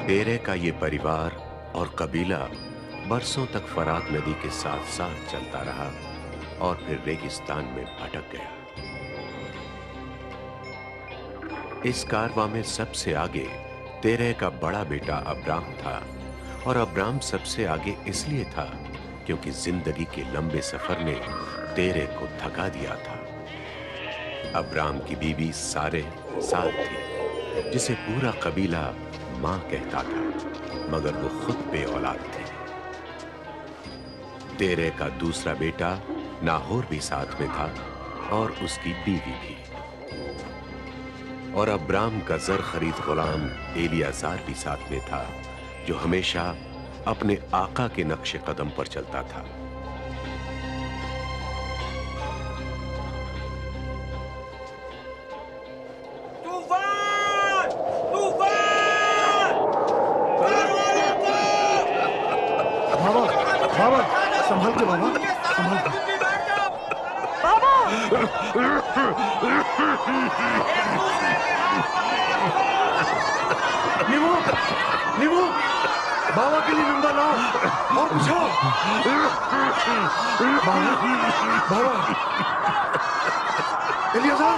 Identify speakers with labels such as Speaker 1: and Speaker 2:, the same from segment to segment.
Speaker 1: तेरे का ये परिवार और कबीला बरसों तक फरात नदी के साथ साथ चलता रहा और फिर रेगिस्तान में भटक गया। इस कारवां में सबसे आगे तेरे का बड़ा बेटा अब्राम था, और अब्राम सबसे आगे इसलिए था क्योंकि जिंदगी के लंबे सफर ने तेरे को थका दिया था। अब्राम की बीवी सारे साल थी, जिसे पूरा कबीला मां कहता था, मगर वो खुद पे औलाद थे। तेरे का दूसरा बेटा नाहोर भी साथ में था और उसकी बीवी भी। और अब्राम का जर खरीद गुलाम एलियाजार भी साथ में था, जो हमेशा अपने आका के नक्शे कदम पर चलता था।
Speaker 2: बाबा, संभल के बाबा, संभल के।
Speaker 3: बाबा!
Speaker 2: नीमू, नीमू, बाबा के लिए नंदा लाओ और बुझाओ। बाबा, बाबा, एलियाजार,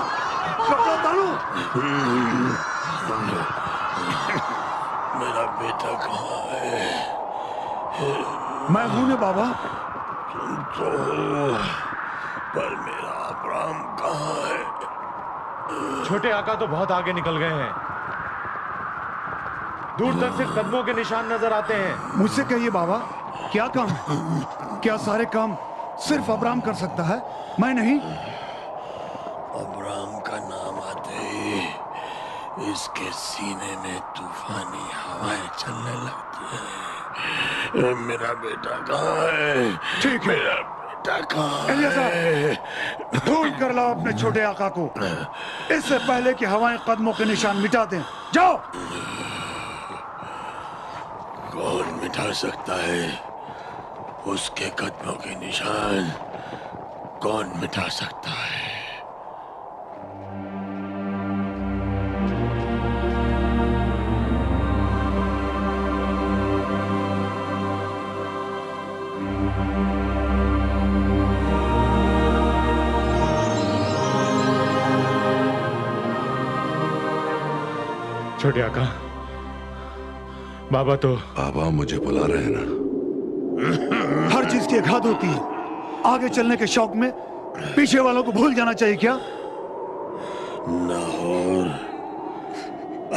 Speaker 2: कपड़ा उतारो।
Speaker 4: मेरा बेटा कहाँ है?
Speaker 2: मैं हूं ने बाबा।
Speaker 4: तो पर मेरा अब्राम कहाँ है?
Speaker 5: छोटे आका तो बहुत आगे निकल गए हैं। दूर तक सिर्फ कदमों के निशान नजर आते हैं।
Speaker 2: मुझसे कहिए बाबा, क्या काम है? क्या सारे काम सिर्फ अब्राम कर सकता है, मैं नहीं?
Speaker 4: अब्राम का नाम आते ही इसके सीने में तूफानी हवाएं चलने लगती हैं। मेरा बेटा कहाँ है?
Speaker 2: ठीक है।
Speaker 4: मेरा बेटा कहाँ
Speaker 2: है? ढूंढ कर लाओ अपने छोटे आका को, इससे पहले कि हवाएं कदमों के निशान मिटा दें। जाओ।
Speaker 4: कौन मिटा सकता है उसके कदमों के निशान? कौन मिटा सकता है?
Speaker 5: छोटे आका,
Speaker 6: बाबा मुझे बुला रहे हैं ना।
Speaker 2: हर चीज की एक हद होती है। आगे चलने के शौक में पीछे वालों को भूल जाना चाहिए क्या?
Speaker 4: नाहोर,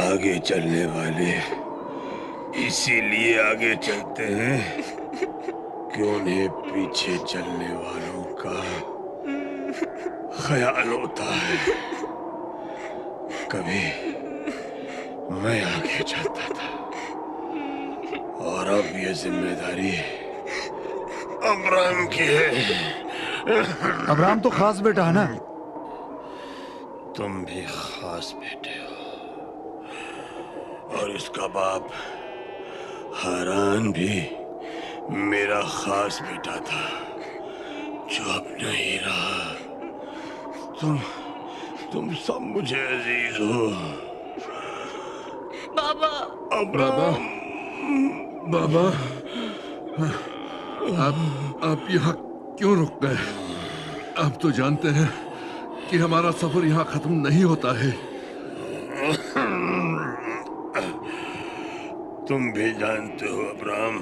Speaker 4: आगे चलने वाले इसीलिए आगे चलते हैं कि उन्हें पीछे चलने वालों का ख्याल होता है। कभी मैं आगे चलता था और अब ये जिम्मेदारी अब्राम की है।
Speaker 2: अब्राम तो खास बेटा है ना?
Speaker 4: तुम भी खास बेटे हो, और इसका बाप हारान भी मेरा खास बेटा था, जो अब नहीं रहा। तुम सब मुझे अजीज हो।
Speaker 3: बाबा!
Speaker 4: अब्राम!
Speaker 6: बाबा, आप यहाँ क्यों रुक गए? आप तो जानते हैं कि हमारा सफर यहाँ खत्म नहीं होता है।
Speaker 4: तुम भी जानते हो अब्राम,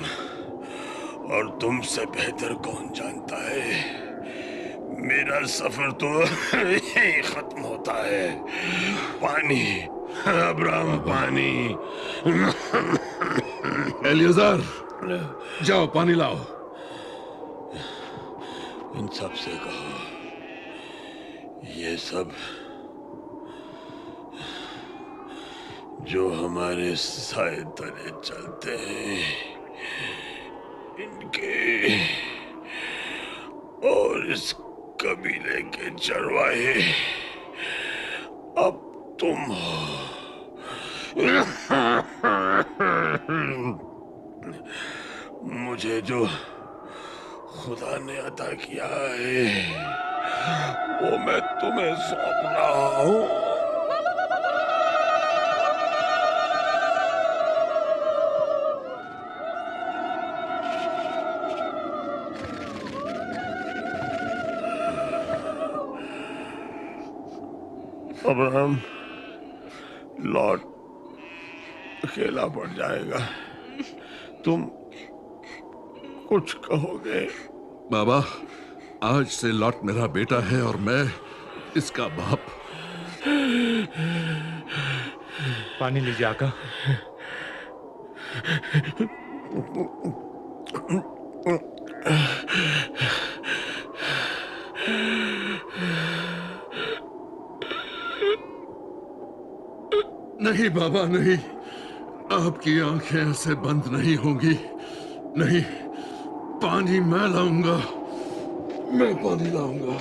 Speaker 4: और तुमसे बेहतर कौन जानता है, मेरा सफर तो यही खत्म होता है। पानी अब्राम, पानी।
Speaker 6: एलियाजार, जाओ पानी लाओ।
Speaker 4: इन सब से कहो, ये सब जो हमारे साए तले चलते हैं, इनके और इस कबीले के चरवाहे अब तुम हो। मुझे जो खुदा ने अता किया है, वो मैं तुम्हें सौंप रहा हूँ। अब्राहम लॉर्ड अकेला पड़ जाएगा। तुम कुछ कहोगे?
Speaker 6: बाबा, आज से लॉट मेरा बेटा है और मैं इसका बाप।
Speaker 5: पानी लीजिए आका।
Speaker 6: नहीं बाबा, नहीं, आपकी आंखें ऐसे बंद नहीं होंगी। नहीं, पानी मैं लाऊंगा, मैं पानी लाऊंगा।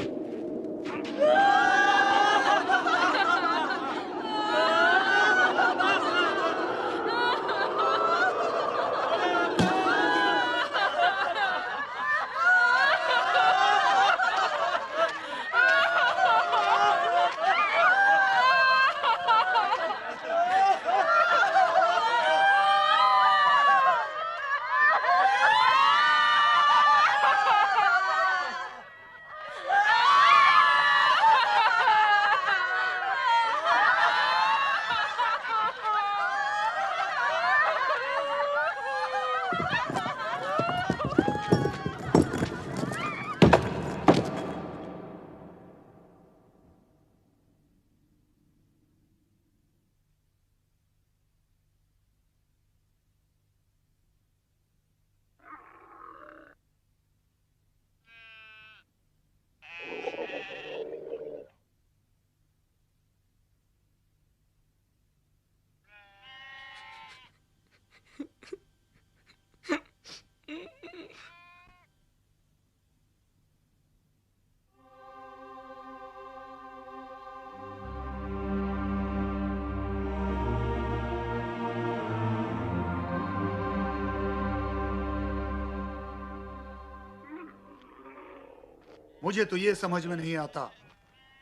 Speaker 2: मुझे तो ये समझ में नहीं आता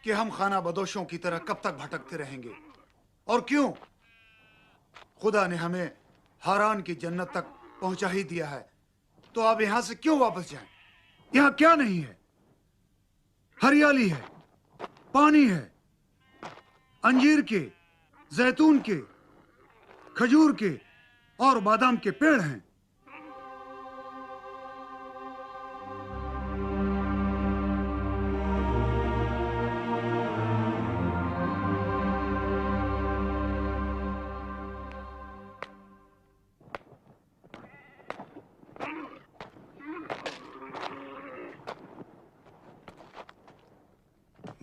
Speaker 2: कि हम खाना बदोशों की तरह कब तक भटकते रहेंगे और क्यों। खुदा ने हमें हारान की जन्नत तक पहुंचा ही दिया है, तो अब यहां से क्यों वापस जाएं? यहां क्या नहीं है? हरियाली है, पानी है, अंजीर के, जैतून के, खजूर के और बादाम के पेड़ हैं।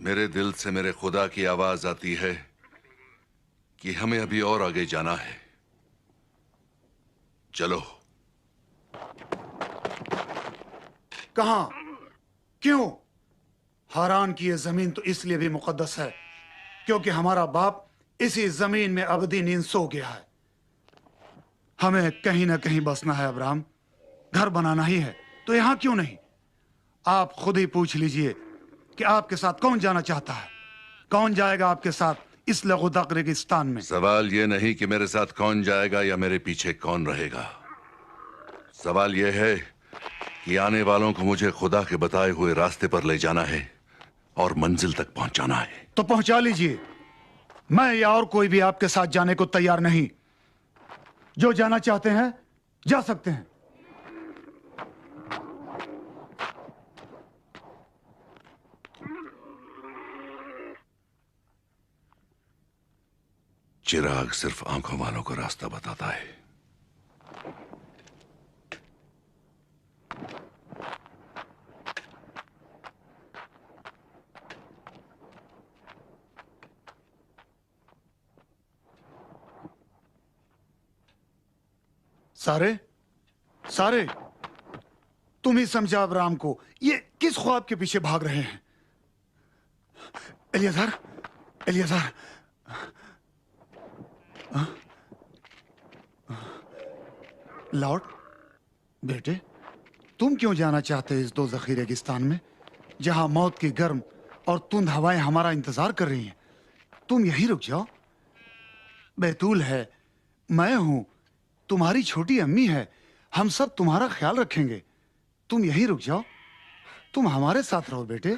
Speaker 6: मेरे दिल से मेरे खुदा की आवाज आती है कि हमें अभी और आगे जाना है। चलो।
Speaker 2: कहां? क्यों? हारान की यह जमीन तो इसलिए भी मुकद्दस है क्योंकि हमारा बाप इसी जमीन में अबदी नींद सो गया है। हमें कहीं ना कहीं बसना है अब्राहम, घर बनाना ही है, तो यहां क्यों नहीं? आप खुद ही पूछ लीजिए कि आपके साथ कौन जाना चाहता है। कौन जाएगा आपके साथ इस लगुदाक रेगिस्तान में?
Speaker 6: सवाल यह नहीं कि मेरे साथ कौन जाएगा या मेरे पीछे कौन रहेगा। सवाल यह है कि आने वालों को मुझे खुदा के बताए हुए रास्ते पर ले जाना है और मंजिल तक पहुंचाना है।
Speaker 2: तो पहुंचा लीजिए। मैं या और कोई भी आपके साथ जाने को तैयार नहीं। जो जाना चाहते हैं जा सकते हैं।
Speaker 6: चिराग सिर्फ आंखों वालों को रास्ता बताता है।
Speaker 2: सारे सारे तुम ही समझा अब्राहम को, ये किस ख्वाब के पीछे भाग रहे हैं? एलियाजार, एलियाजार, लॉर्ड बेटे, तुम क्यों जाना चाहते इस दो ज़ख़ी रेगिस्तान में जहां मौत की गर्म और तुंद हवाएं हमारा इंतजार कर रही हैं? तुम यहीं रुक जाओ। बैतूल है, मैं हूं, तुम्हारी छोटी अम्मी है, हम सब तुम्हारा ख्याल रखेंगे। तुम यहीं रुक जाओ, तुम हमारे साथ रहो बेटे।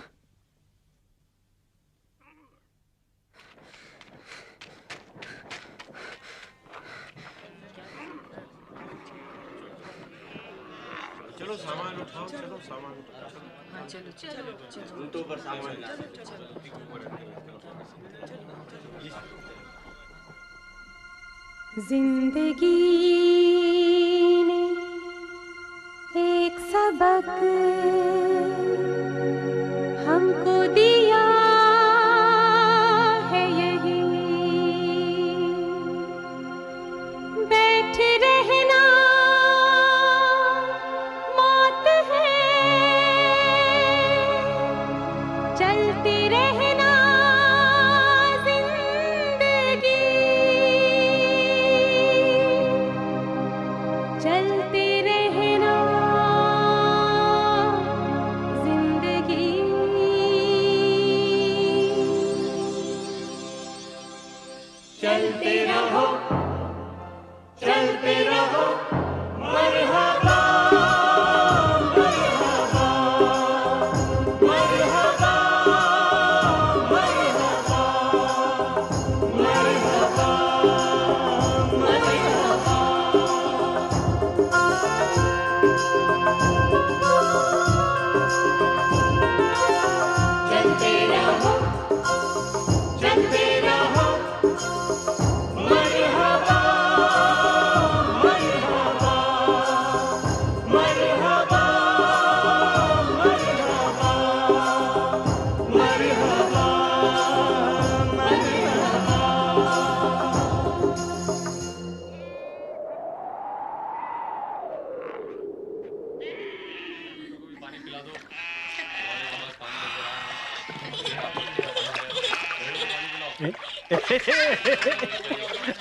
Speaker 7: जिंदगी ने एक सबक हमको दिया है, यही बैठ रहना मौत है, चलते रहना जिंदगी, चलते रहना जिंदगी।
Speaker 3: चलते रहो, चलते रहो, मरहबा मरहबा मरहबा मरहबा मरहबा मरहबा। चलते रहो, चलते रहो, मरहबा मरहबा मरहबा मरहबा मरहबा मरहबा।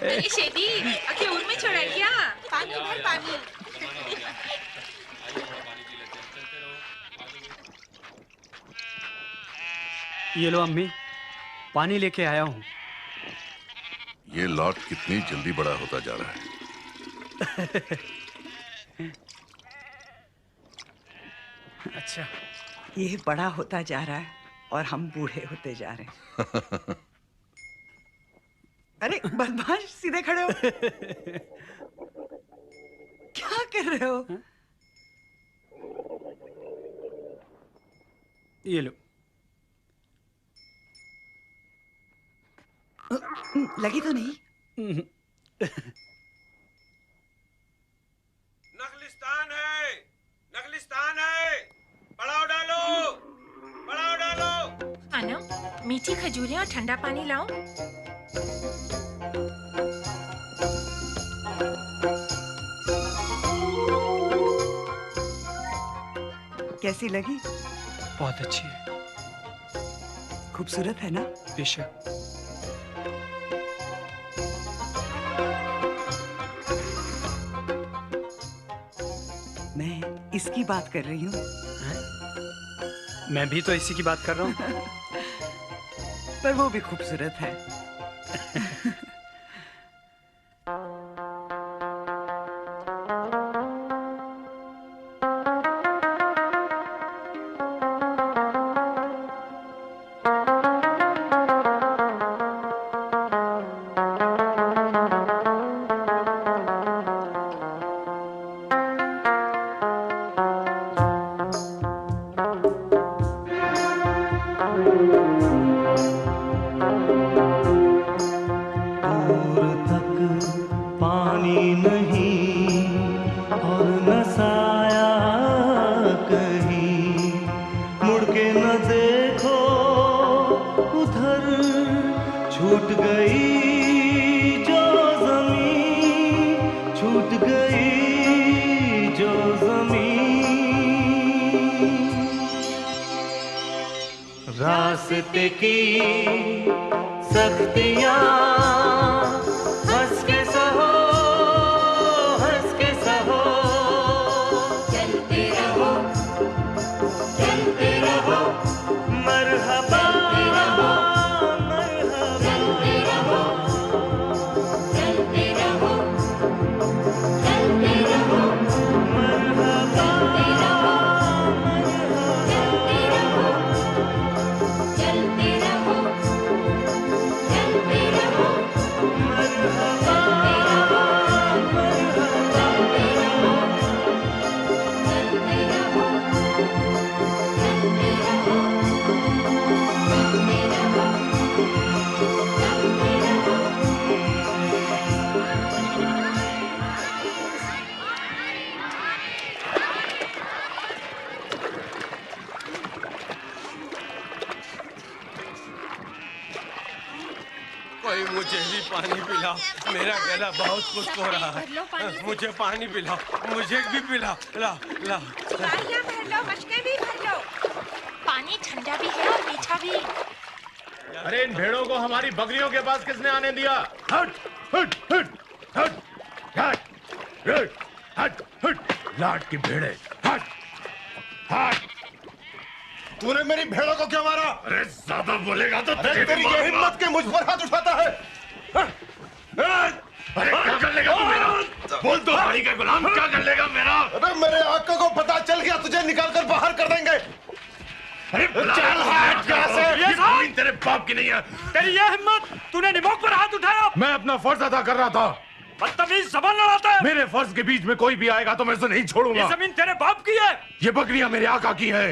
Speaker 8: अरे शेदी, आके उर में छोड़ा है क्या? पानी भर पानी।
Speaker 9: ये लो अम्मी, पानी लेके आया हूँ।
Speaker 6: ये लॉट कितनी जल्दी बड़ा होता जा रहा है।
Speaker 9: अच्छा,
Speaker 10: ये बड़ा होता जा रहा है और हम बूढ़े होते जा रहे हैं। अरे बदमाश, सीधे खड़े हो। क्या कर रहे हो?
Speaker 9: ये लो।
Speaker 10: लगी तो नहीं?
Speaker 3: नखलिस्तान है, नखलिस्तान है, बढ़ाओ डालो, बढ़ाओ डालो।
Speaker 8: आना, मीठी खजूरें और ठंडा पानी लाऊं?
Speaker 10: कैसी लगी?
Speaker 9: बहुत अच्छी है।
Speaker 10: खूबसूरत है ना?
Speaker 9: बेशक।
Speaker 10: मैं इसकी बात कर रही हूँ।
Speaker 9: मैं भी तो इसी की बात कर रहा हूँ।
Speaker 10: पर वो भी खूबसूरत है।
Speaker 3: रास्ते की सख्तियां हंस के सहो, हंस के सहो। चलते रहो, चलते रहो, मरहबा मरहबा। चलते रहो, चलते रहो, चलते रहो, मरहबा चलते रहो, चलते रहो, चलते रहो,
Speaker 11: कोई मुझे भी पानी पिलाओ, मेरा गला बहुत खुश्क हो रहा है। मुझे पानी पिलाओ, मुझे भी पिलाओ। लाओ लाओ।
Speaker 8: बारियां भर लो, मशकें भी भर लो। पानी ठंडा भी है और मीठा भी।
Speaker 5: अरे इन भेड़ों को हमारी बकरियों के पास किसने आने दिया? हट हट हट हट हट हट हट हट लाट की भेड़े, हट हट।
Speaker 12: तूने मेरी भेड़ों को क्यों मारा?
Speaker 5: अरे ज्यादा बोलेगा तो
Speaker 12: तेरी ये हिम्मत के मुझ पर हाथ उठाता है?
Speaker 5: अरे क्या कर लेगा तू मेरा? बोल दो भाई का गुलाम, क्या कर लेगा मेरा?
Speaker 12: अबे मेरे आका को पता चल गया, तुझे निकाल कर बाहर कर देंगे।
Speaker 5: अरे
Speaker 12: चल हट यहाँ से।
Speaker 5: ये जमीन तेरे बाप की नहीं है।
Speaker 9: तेरी ये हिम्मत, तूने निमोक पर हाथ उठाया।
Speaker 5: मैं अपना फर्ज अदा कर रहा था।
Speaker 9: बदतमीज, जबान लड़ाता है।
Speaker 5: मेरे फर्ज के बीच में कोई भी आएगा तो मैं उसे नहीं छोड़ूंगा।
Speaker 9: ये जमीन तेरे बाप की है।
Speaker 5: ये बकरियां मेरे आका की है।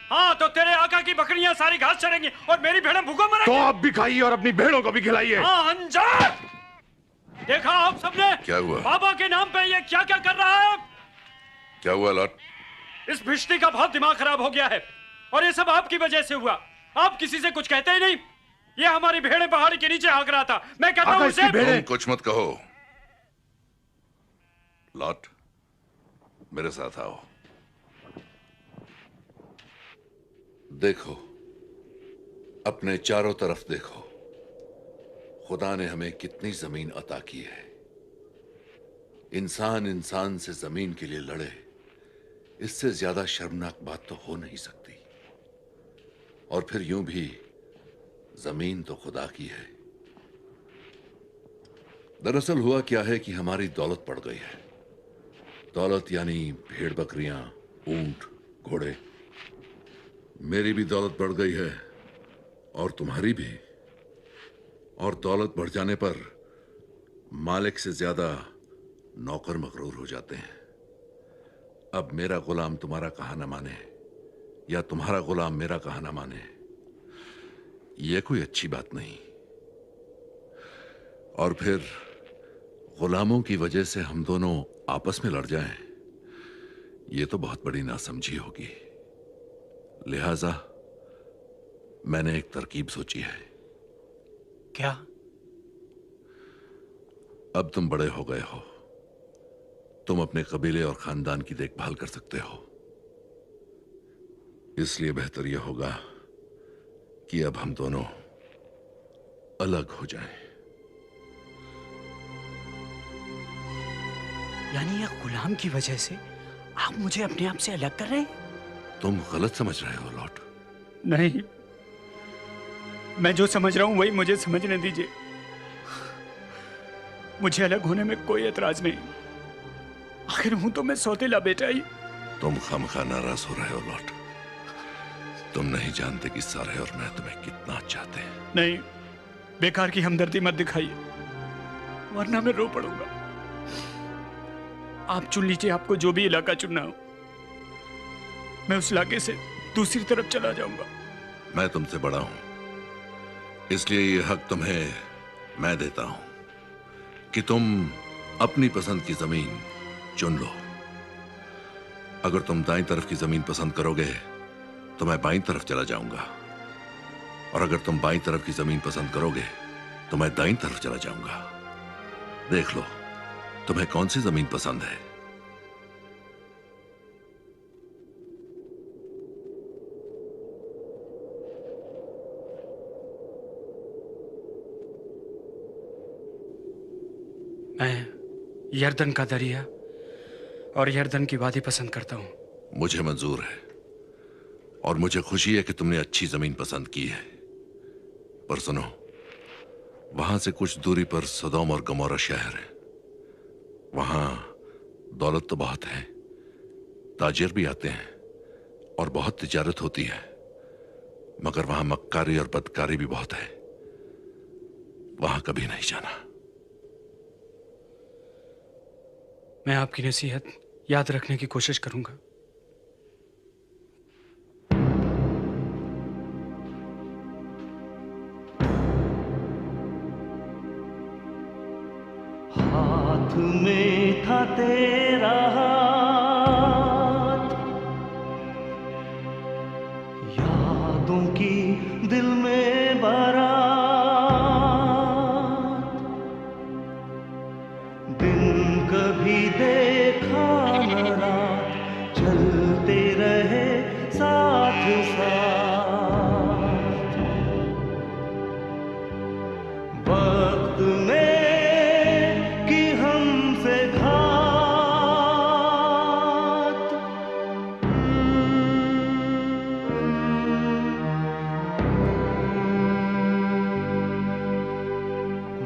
Speaker 9: हाँ, तो तेरे आका की बकरियां सारी घास चढ़ेंगी और मेरी भेड़ें भूखों मरेंगी।
Speaker 5: तो आप भी खाइए और अपनी भेड़ों को भी खिलाइए।
Speaker 9: हाँ अंजार, देखा आप सबने?
Speaker 6: क्या हुआ?
Speaker 9: बाबा के नाम पे ये क्या क्या कर रहा है?
Speaker 6: क्या हुआ लॉर्ड?
Speaker 9: इस भिश्ती का बहुत दिमाग खराब हो गया है और ये सब आपकी वजह से हुआ। आप किसी से कुछ कहते ही नहीं। ये हमारी भेड़ें पहाड़ी के नीचे हाँक रहा था। मैं कहता हूँ उसे
Speaker 6: तुम कुछ मत कहो। लॉर्ड, मेरे साथ आओ। देखो, अपने चारों तरफ देखो। खुदा ने हमें कितनी जमीन अता की है। इंसान इंसान से जमीन के लिए लड़े, इससे ज्यादा शर्मनाक बात तो हो नहीं सकती। और फिर यूं भी जमीन तो खुदा की है। दरअसल हुआ क्या है कि हमारी दौलत बढ़ गई है। दौलत यानी भेड़ बकरियां, ऊंट, घोड़े। मेरी भी दौलत बढ़ गई है और तुम्हारी भी। और दौलत बढ़ जाने पर मालिक से ज्यादा नौकर मगरूर हो जाते हैं। अब मेरा गुलाम तुम्हारा कहा न माने या तुम्हारा गुलाम मेरा कहा न माने, यह कोई अच्छी बात नहीं। और फिर गुलामों की वजह से हम दोनों आपस में लड़ जाएं, यह तो बहुत बड़ी नासमझी होगी। लिहाजा मैंने एक तरकीब सोची है।
Speaker 9: क्या?
Speaker 6: अब तुम बड़े हो गए हो, तुम अपने कबीले और खानदान की देखभाल कर सकते हो। इसलिए बेहतर यह होगा कि अब हम दोनों अलग हो जाएं।
Speaker 9: यानी ये गुलाम की वजह से आप मुझे अपने आप से अलग कर रहे हैं?
Speaker 6: तुम गलत समझ रहे हो लॉर्ड।
Speaker 9: नहीं, मैं जो समझ रहा हूं वही मुझे समझने दीजिए। मुझे अलग होने में कोई एतराज नहीं। आखिर हूं तो मैं सौतेला बेटा ही।
Speaker 6: तुम खामखा नाराज हो रहे हो लॉर्ड। तुम नहीं जानते कि सारे और मैं तुम्हें कितना चाहते हैं।
Speaker 9: नहीं, बेकार की हमदर्दी मत दिखाइए, वरना मैं रो पड़ूंगा। आप चुन लीजिए आपको जो भी इलाका चुनना हो। मैं उस इलाके से दूसरी तरफ चला जाऊंगा।
Speaker 6: मैं तुमसे बड़ा हूं, इसलिए यह हक तुम्हें मैं देता हूं कि तुम अपनी पसंद की जमीन चुन लो। अगर तुम दाईं तरफ की जमीन पसंद करोगे तो मैं बाईं तरफ चला जाऊंगा, और अगर तुम बाईं तरफ की जमीन पसंद करोगे तो मैं दाईं तरफ चला जाऊंगा। देख लो तुम्हें कौन सी जमीन पसंद है।
Speaker 9: मैं यर्दन का दरिया और यर्दन की वादी पसंद करता हूं।
Speaker 6: मुझे मंजूर है और मुझे खुशी है कि तुमने अच्छी जमीन पसंद की है। पर सुनो, वहां से कुछ दूरी पर सदोम और गमोरा शहर है। वहां दौलत तो बहुत है, ताजिर भी आते हैं और बहुत तिजारत होती है, मगर वहां मक्कारी और बदकारी भी बहुत है। वहां कभी नहीं जाना।
Speaker 9: मैं आपकी नसीहत याद रखने की कोशिश करूंगा।
Speaker 3: हाथ में था तेरा हाथ, यादों की दिल में बारात, वक्त में कि हमसे घात,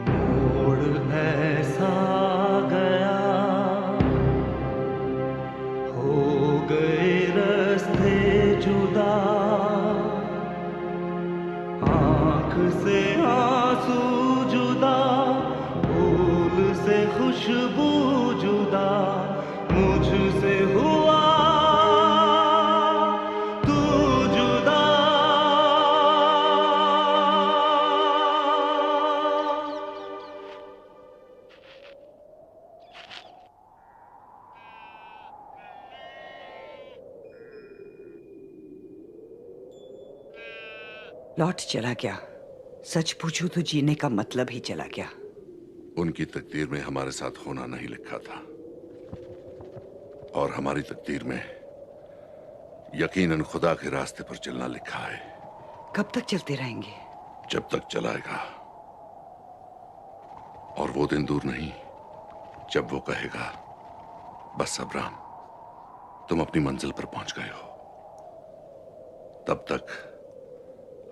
Speaker 3: मोड़ ऐसा गया, हो गए रास्ते जुदा, आँख से आंसू जुदा, फूल से खुशबू जुदा, मुझसे हुआ तू जुदा।
Speaker 10: लौट चला गया। सच पूछूं तो जीने का मतलब ही चला गया।
Speaker 6: उनकी तकदीर में हमारे साथ होना नहीं लिखा था, और हमारी तकदीर में यकीनन खुदा के रास्ते पर चलना लिखा है।
Speaker 10: कब तक चलते रहेंगे?
Speaker 6: जब तक चलाएगा, और वो दिन दूर नहीं जब वो कहेगा, बस अब्राम, तुम अपनी मंजिल पर पहुंच गए हो। तब तक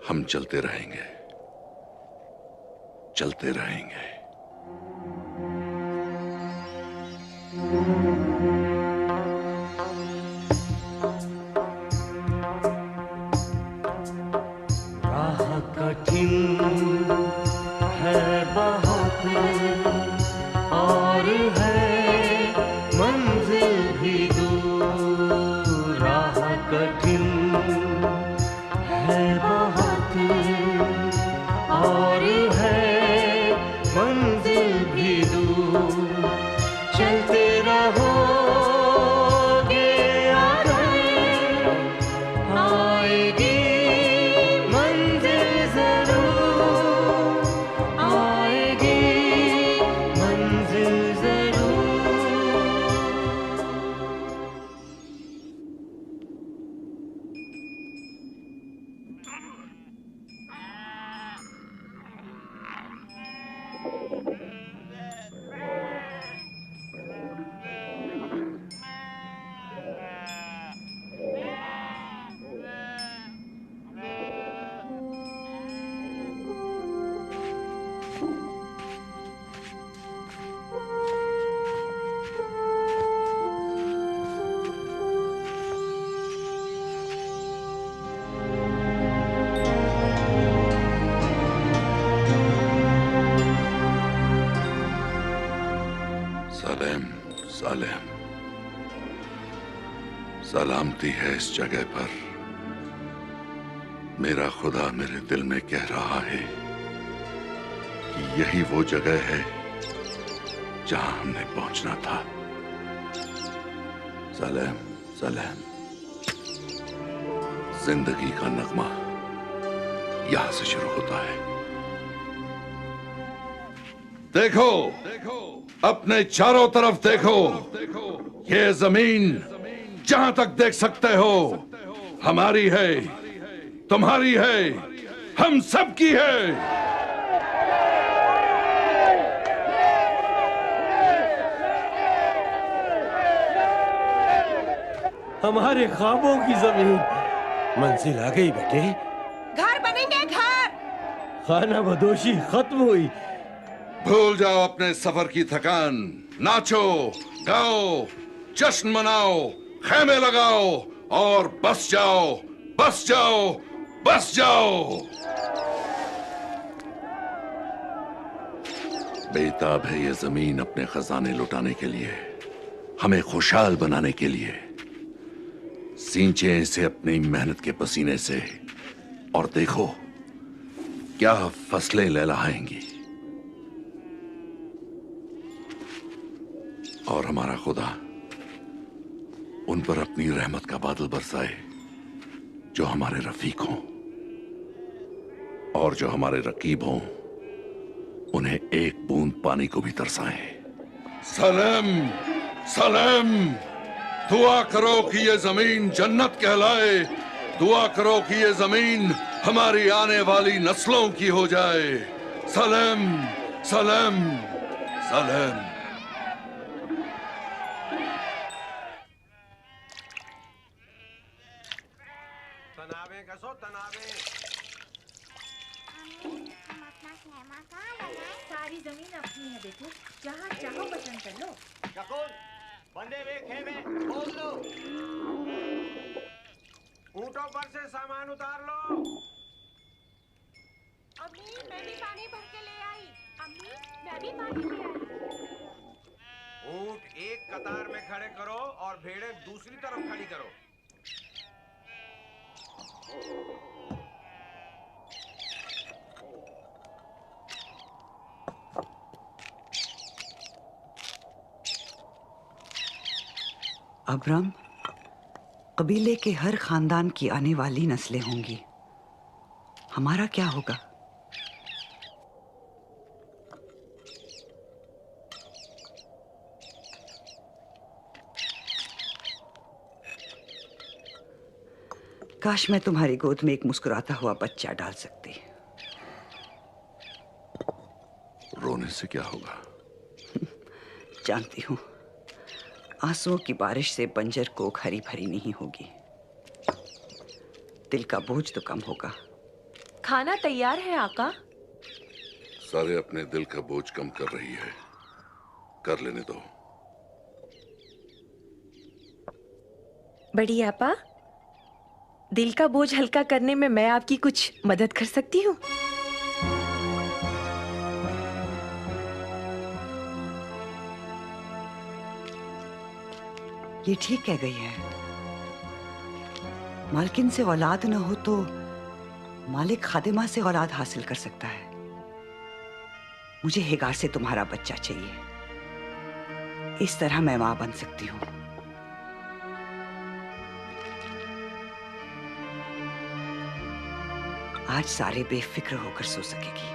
Speaker 6: हम चलते रहेंगे, चलते रहेंगे।
Speaker 3: राह कठिन है बहुत, और है मंजिल भी दूर। राह कठिन है बहुत, और है मंजिल भी दूर। चलते रहोगे आएगी मंजिल जरूर, आएगी मंजिल जरूर।
Speaker 6: सालेम, सलामती है इस जगह पर। मेरा खुदा मेरे दिल में कह रहा है कि यही वो जगह है जहां हमने पहुंचना था। सलेम, सलेम। जिंदगी का नगमा यहां से शुरू होता है। देखो, अपने चारों तरफ देखो। ये जमीन जहां तक देख सकते हो हमारी है, तुम्हारी है, हम सबकी है।
Speaker 11: हमारे ख्वाबों की जमीन मंजिल आ गई बेटे।
Speaker 10: घर बनेंगे, घर।
Speaker 11: खाना बदोशी खत्म हुई।
Speaker 6: भूल जाओ अपने सफर की थकान, नाचो, गाओ, जश्न मनाओ, खेमे लगाओ और बस जाओ, बस जाओ, बस जाओ। बेताब है ये जमीन अपने खजाने लुटाने के लिए, हमें खुशहाल बनाने के लिए। सींचे इसे अपनी मेहनत के पसीने से और देखो क्या फसलें लहलहाएंगी। और हमारा खुदा उन पर अपनी रहमत का बादल बरसाए जो हमारे रफीक हों, और जो हमारे रकीब हों उन्हें एक बूंद पानी को भी तरसाएं। सलेम, सलेम। दुआ करो कि ये जमीन जन्नत कहलाए। दुआ करो कि ये जमीन हमारी आने वाली नस्लों की हो जाए। सलेम सलेम सलेम।
Speaker 11: तनावे कसो तनावे।
Speaker 8: सारी जमीन अपनी है बेटू, जहाँ चाहो पसंद कर लो।
Speaker 11: बंदे वे खेमे खोल लो। ऊंटों पर से सामान उतार लो।
Speaker 7: अम्मी मैं भी पानी भर के ले आई। अम्मी मैं भी पानी ले आई।
Speaker 11: ऊंट एक कतार में खड़े करो और भेड़ें दूसरी तरफ खड़ी करो।
Speaker 10: अब्राम, कबीले के हर खानदान की आने वाली नस्लें होंगी, हमारा क्या होगा? काश मैं तुम्हारी गोद में एक मुस्कुराता हुआ बच्चा डाल सकती।
Speaker 6: रोने से क्या होगा?
Speaker 10: जानती हूँ, आंसुओं की बारिश से बंजर कोख हरी भरी नहीं होगी। दिल का बोझ तो कम होगा।
Speaker 13: खाना तैयार है आका।
Speaker 6: सारे अपने दिल का बोझ कम कर रही है, कर लेने दो।
Speaker 13: बड़ी आपा, दिल का बोझ हल्का करने में मैं आपकी कुछ मदद कर सकती हूँ?
Speaker 10: ये ठीक कह गई है। मालकिन से औलाद न हो तो मालिक खादिमा से औलाद हासिल कर सकता है। मुझे हेगार से तुम्हारा बच्चा चाहिए। इस तरह मैं मां बन सकती हूँ। आज सारे बेफिक्र होकर सो सकेगी।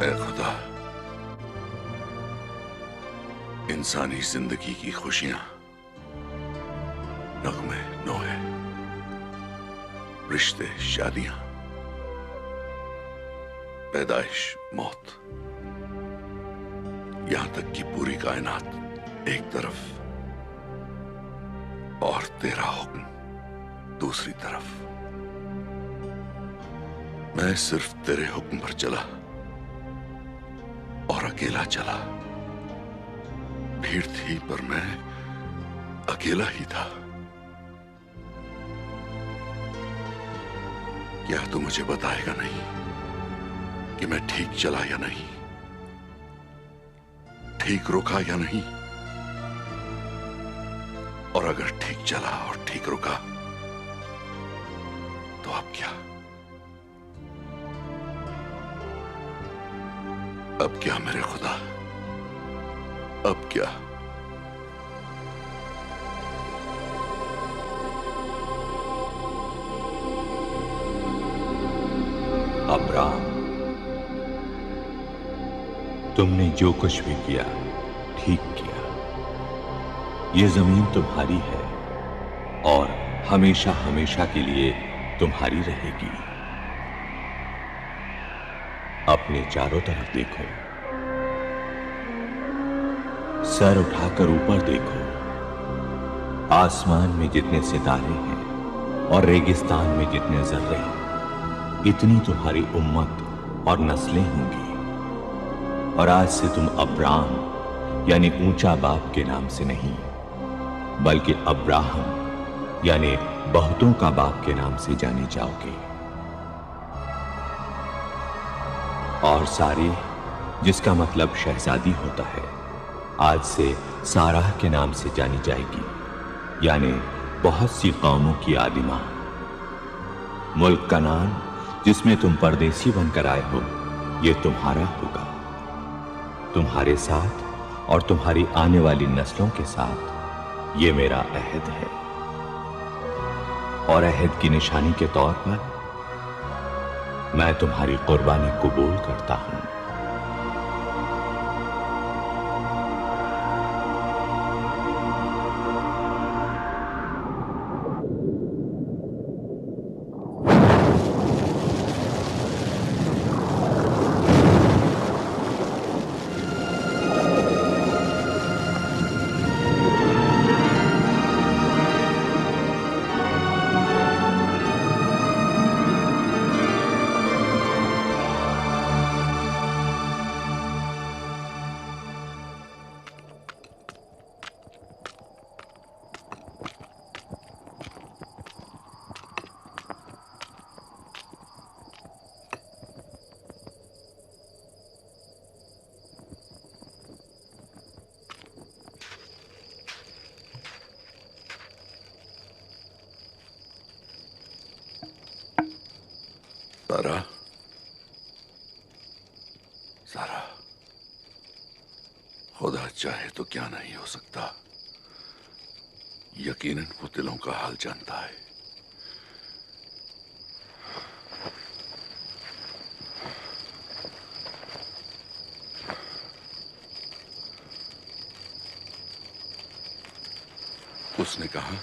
Speaker 6: खुदा, इंसानी जिंदगी की खुशियां, नगमे, नोहे, रिश्ते, शादियां, पैदाइश, मौत, यहां तक कि पूरी कायनात एक तरफ और तेरा हुक्म दूसरी तरफ। मैं सिर्फ तेरे हुक्म पर चला और अकेला चला। भीड़ थी पर मैं अकेला ही था। क्या तू मुझे बताएगा नहीं कि मैं ठीक चला या नहीं, ठीक रुका या नहीं? और अगर ठीक चला और ठीक रुका तो अब क्या? अब क्या मेरे खुदा, अब क्या?
Speaker 14: अब्राम, तुमने जो कुछ भी किया ठीक किया। ये जमीन तुम्हारी है और हमेशा हमेशा के लिए तुम्हारी रहेगी। अपने चारों तरफ देखो, सर उठाकर ऊपर देखो। आसमान में जितने सितारे हैं और रेगिस्तान में जितने जर्रे हैं, इतनी तुम्हारी उम्मत और नस्लें होंगी। और आज से तुम अब्राम यानी ऊंचा बाप के नाम से नहीं, बल्कि अब्राहम यानी बहुतों का बाप के नाम से जाने जाओगे। और सारे, जिसका मतलब शहजादी होता है, आज से साराह के नाम से जानी जाएगी, यानी बहुत सी कौमों की आदिमा। मुल्क कनान, जिसमें तुम परदेसी बनकर आए हो, ये तुम्हारा होगा। तुम्हारे साथ और तुम्हारी आने वाली नस्लों के साथ ये मेरा अहद है, और अहद की निशानी के तौर पर मैं तुम्हारी कुर्बानी कबूल करता हूं।
Speaker 6: सारा, सारा, खुदा चाहे तो क्या नहीं हो सकता। यकीनन वो दिलों का हाल जानता है। उसने कहा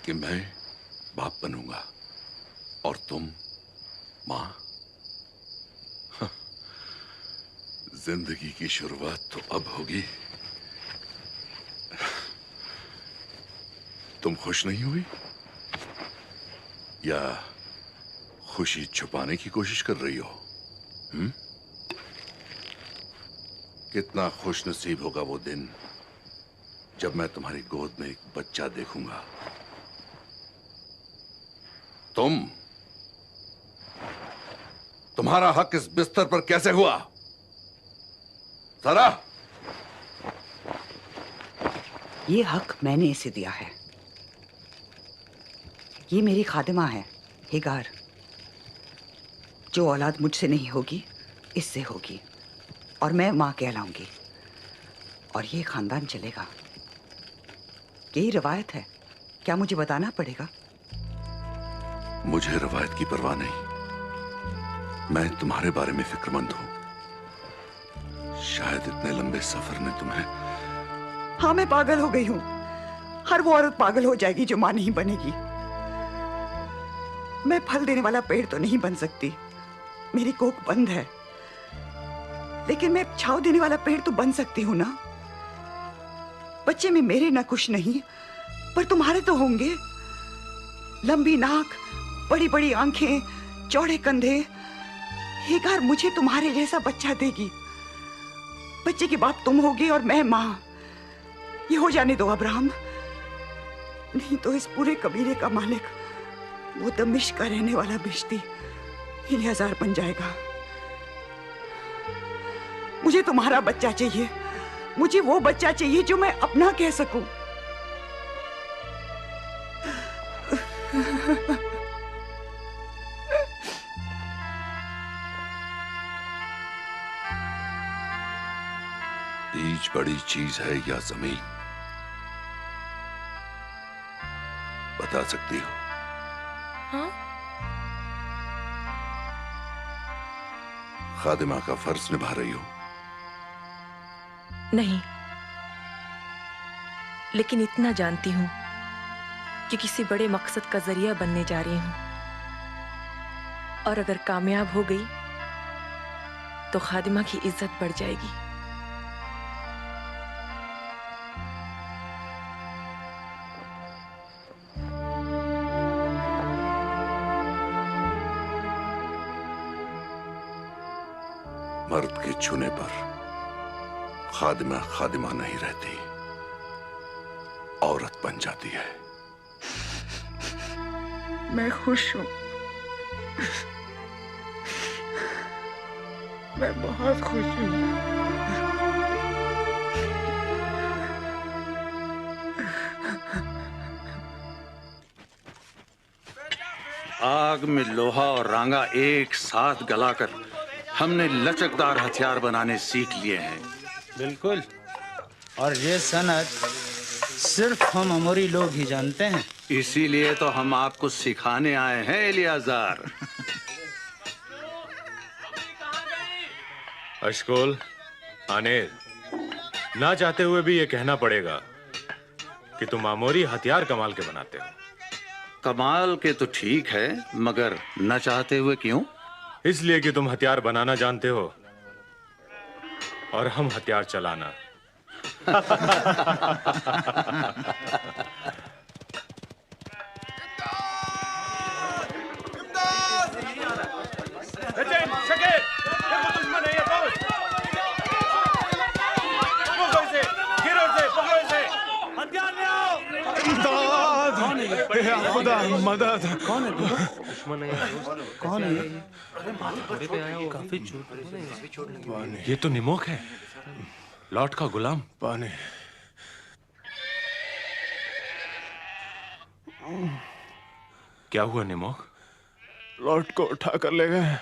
Speaker 6: कि मैं बाप बनूंगा और तुम मां। जिंदगी की शुरुआत तो अब होगी। तुम खुश नहीं हुई या खुशी छुपाने की कोशिश कर रही हो? कितना खुश नसीब होगा वो दिन जब मैं तुम्हारी गोद में एक बच्चा देखूंगा। तुम्हारा हक इस बिस्तर पर कैसे हुआ? सारा,
Speaker 10: ये हक मैंने इसे दिया है। ये मेरी खादिमा है हेगार, जो औलाद मुझसे नहीं होगी इससे होगी, और मैं मां कहलाऊंगी, और ये खानदान चलेगा। यही रवायत है। क्या मुझे बताना पड़ेगा?
Speaker 6: मुझे रवायत की परवाह नहीं। मैं तुम्हारे बारे में फिक्रमंद हूं। शायद इतने लंबे सफर ने तुम्हें...
Speaker 10: हाँ, मैं पागल हो गई हूं। हर वो औरत पागल हो जाएगी जो मां नहीं बनेगी। मैं फल देने वाला पेड़ तो नहीं बन सकती, मेरी कोख बंद है, लेकिन मैं छांव देने वाला पेड़ तो बन सकती हूँ ना। बच्चे में मेरे ना कुछ नहीं, पर तुम्हारे तो होंगे। लंबी नाक, बड़ी बड़ी आंखें, चौड़े कंधे। हेगार मुझे तुम्हारे जैसा बच्चा देगी। बच्चे की बाप तुम होगी और मैं मां। ये हो जाने दो अब्राहम, नहीं तो इस पूरे कबीले का मालिक वो दमिश्क का रहने वाला बिश्ती इलियाजार बन जाएगा। मुझे तुम्हारा बच्चा चाहिए। मुझे वो बच्चा चाहिए जो मैं अपना कह सकूं।
Speaker 6: बीज बड़ी चीज है या जमीन? बता सकती हो?
Speaker 13: हाँ?
Speaker 6: खादिमा का फर्ज निभा रही हो?
Speaker 13: नहीं, लेकिन इतना जानती हूं कि किसी बड़े मकसद का जरिया बनने जा रही हूं, और अगर कामयाब हो गई तो खादिमा की इज्जत बढ़ जाएगी।
Speaker 6: मर्द के छूने पर खादिमा खादिमा नहीं रहती, औरत बन जाती है।
Speaker 10: मैं खुश हूं। मैं बहुत खुश हूं।
Speaker 15: आग में लोहा और रांगा एक साथ गलाकर हमने लचकदार हथियार बनाने सीख लिए हैं।
Speaker 16: बिल्कुल, और ये सनत सिर्फ हम अमोरी लोग ही जानते हैं।
Speaker 15: इसीलिए तो हम आपको सिखाने आए हैं एलियाजार।
Speaker 5: अशकोल, आनेर, ना चाहते हुए भी ये कहना पड़ेगा कि तुम आमोरी हथियार कमाल के बनाते हो।
Speaker 15: कमाल के तो ठीक है, मगर न चाहते हुए क्यों?
Speaker 5: इसलिए कि तुम हथियार बनाना जानते हो और हम हथियार चलाना।
Speaker 11: खुदा मदद।
Speaker 16: कौन है? कौन है?
Speaker 11: काफी चोट।
Speaker 5: ये तो निमोक है, लॉर्ड का गुलाम।
Speaker 11: पानी।
Speaker 5: क्या हुआ निमोक?
Speaker 11: लॉर्ड को उठा कर ले गए।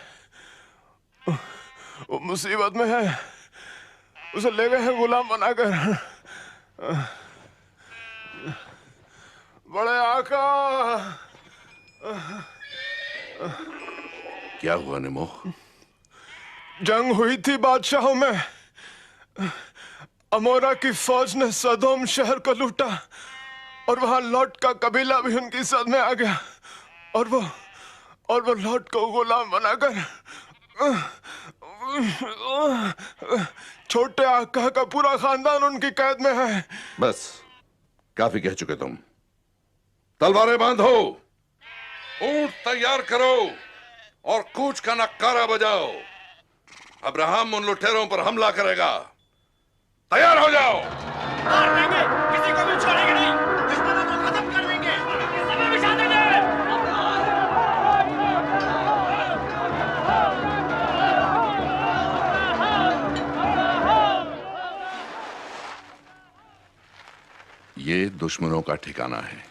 Speaker 11: वो मुसीबत में है, उसे ले गए हैं गुलाम बनाकर। बड़े आका।
Speaker 6: क्या हुआ निमोख?
Speaker 11: जंग हुई थी बादशाहों में। अमोरा की फौज ने सदोम शहर को लूटा और वहां लॉट का कबीला भी उनकी सद में आ गया और वो लॉट को गुलाम बनाकर छोटे आका का पूरा खानदान उनकी कैद में है।
Speaker 6: बस काफी कह चुके तुम। तलवारें बांधो, ऊंट तैयार करो और कूच का नक्कारा बजाओ। अब्राहम उन लुटेरों पर हमला करेगा। तैयार हो जाओ।
Speaker 9: मार देंगे, किसी को भी छोड़ेंगे नहीं। दुश्मनों को खत्म कर देंगे, सब बिछा देंगे।
Speaker 6: ये दुश्मनों का ठिकाना है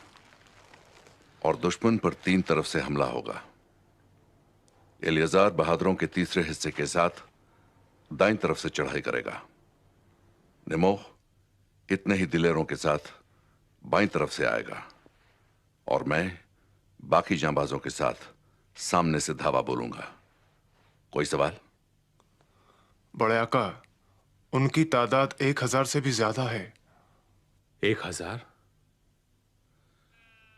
Speaker 6: और दुश्मन पर 3 तरफ से हमला होगा। एलियाजार बहादुरों के तीसरे हिस्से के साथ दाईं तरफ से चढ़ाई करेगा। निमोह इतने ही दिलेरों के साथ बाईं तरफ से आएगा और मैं बाकी जांबाजों के साथ सामने से धावा बोलूंगा। कोई सवाल?
Speaker 11: बड़े आका, उनकी तादाद 1000 से भी ज्यादा है।
Speaker 5: 1000?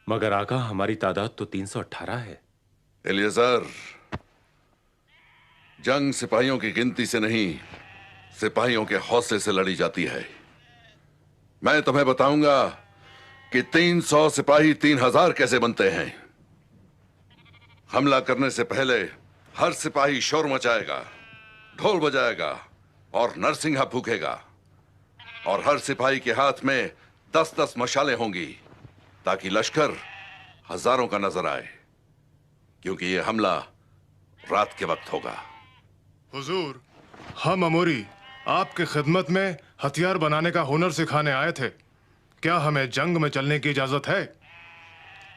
Speaker 5: मगर आका हमारी तादाद तो 318 है।
Speaker 6: एलियाजार, जंग सिपाहियों की गिनती से नहीं, सिपाहियों के हौसले से लड़ी जाती है। मैं तुम्हें बताऊंगा कि 300 सिपाही 3000 कैसे बनते हैं। हमला करने से पहले हर सिपाही शोर मचाएगा, ढोल बजाएगा और नरसिंहा फूकेगा और हर सिपाही के हाथ में 10-10 मशालें होंगी ताकि लश्कर हजारों का नजर आए, क्योंकि यह हमला रात के वक्त होगा।
Speaker 11: हुजूर, हम अमोरी आपके खिदमत में हथियार बनाने का हुनर सिखाने आए थे। क्या हमें जंग में चलने की इजाजत है?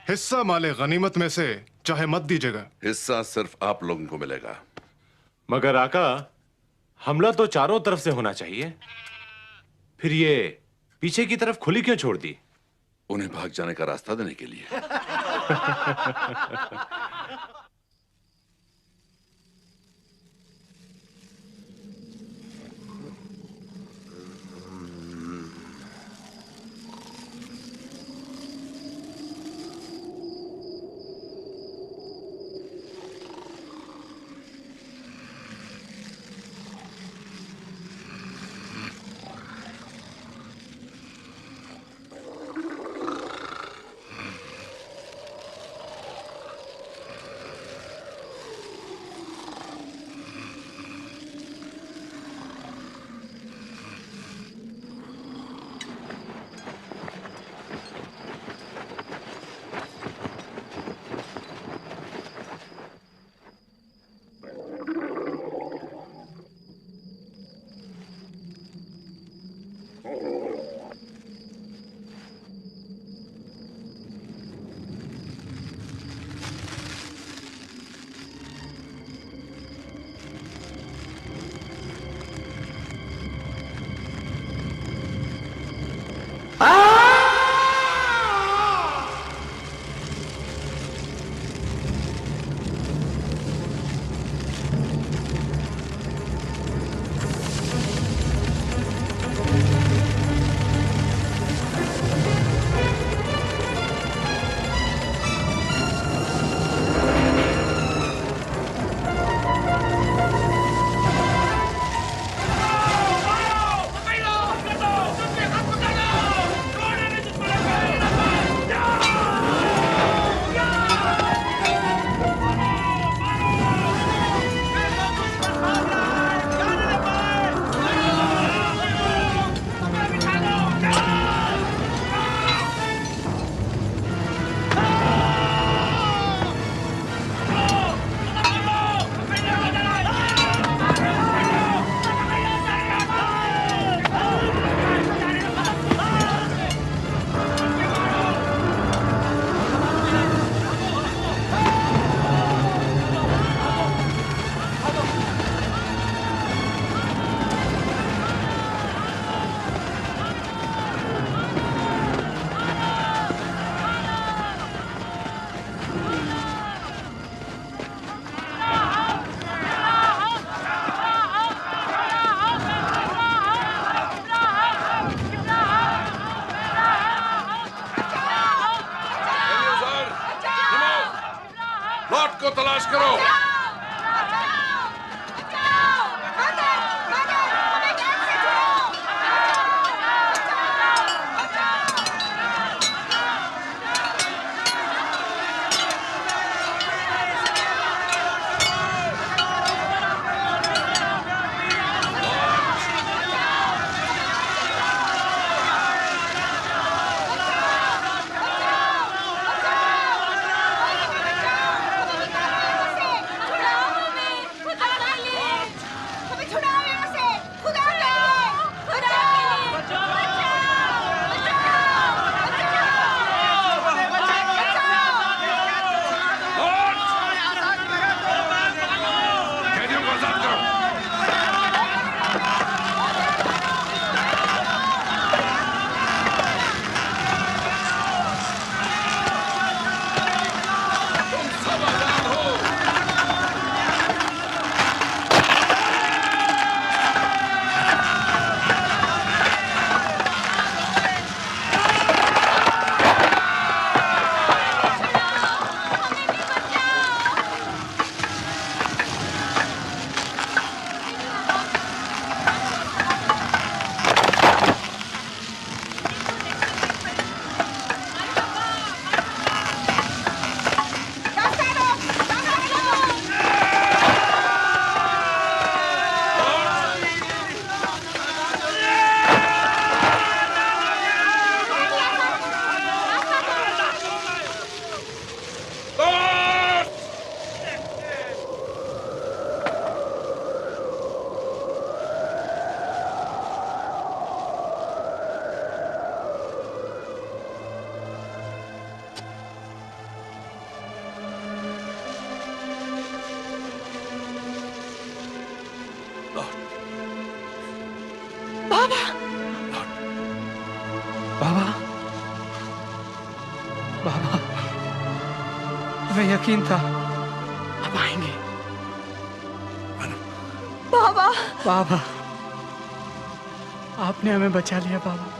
Speaker 11: हिस्सा माले गनीमत में से चाहे मत दीजिएगा।
Speaker 6: हिस्सा सिर्फ आप लोगों को मिलेगा।
Speaker 5: मगर आका, हमला तो चारों तरफ से होना चाहिए। फिर ये पीछे की तरफ खुली क्यों छोड़ दी?
Speaker 6: उन्हें भाग जाने का रास्ता देने के लिए। करो।
Speaker 3: हमें यकीन था अब आएंगे।
Speaker 10: बाबा
Speaker 3: बाबा, आपने हमें बचा लिया बाबा।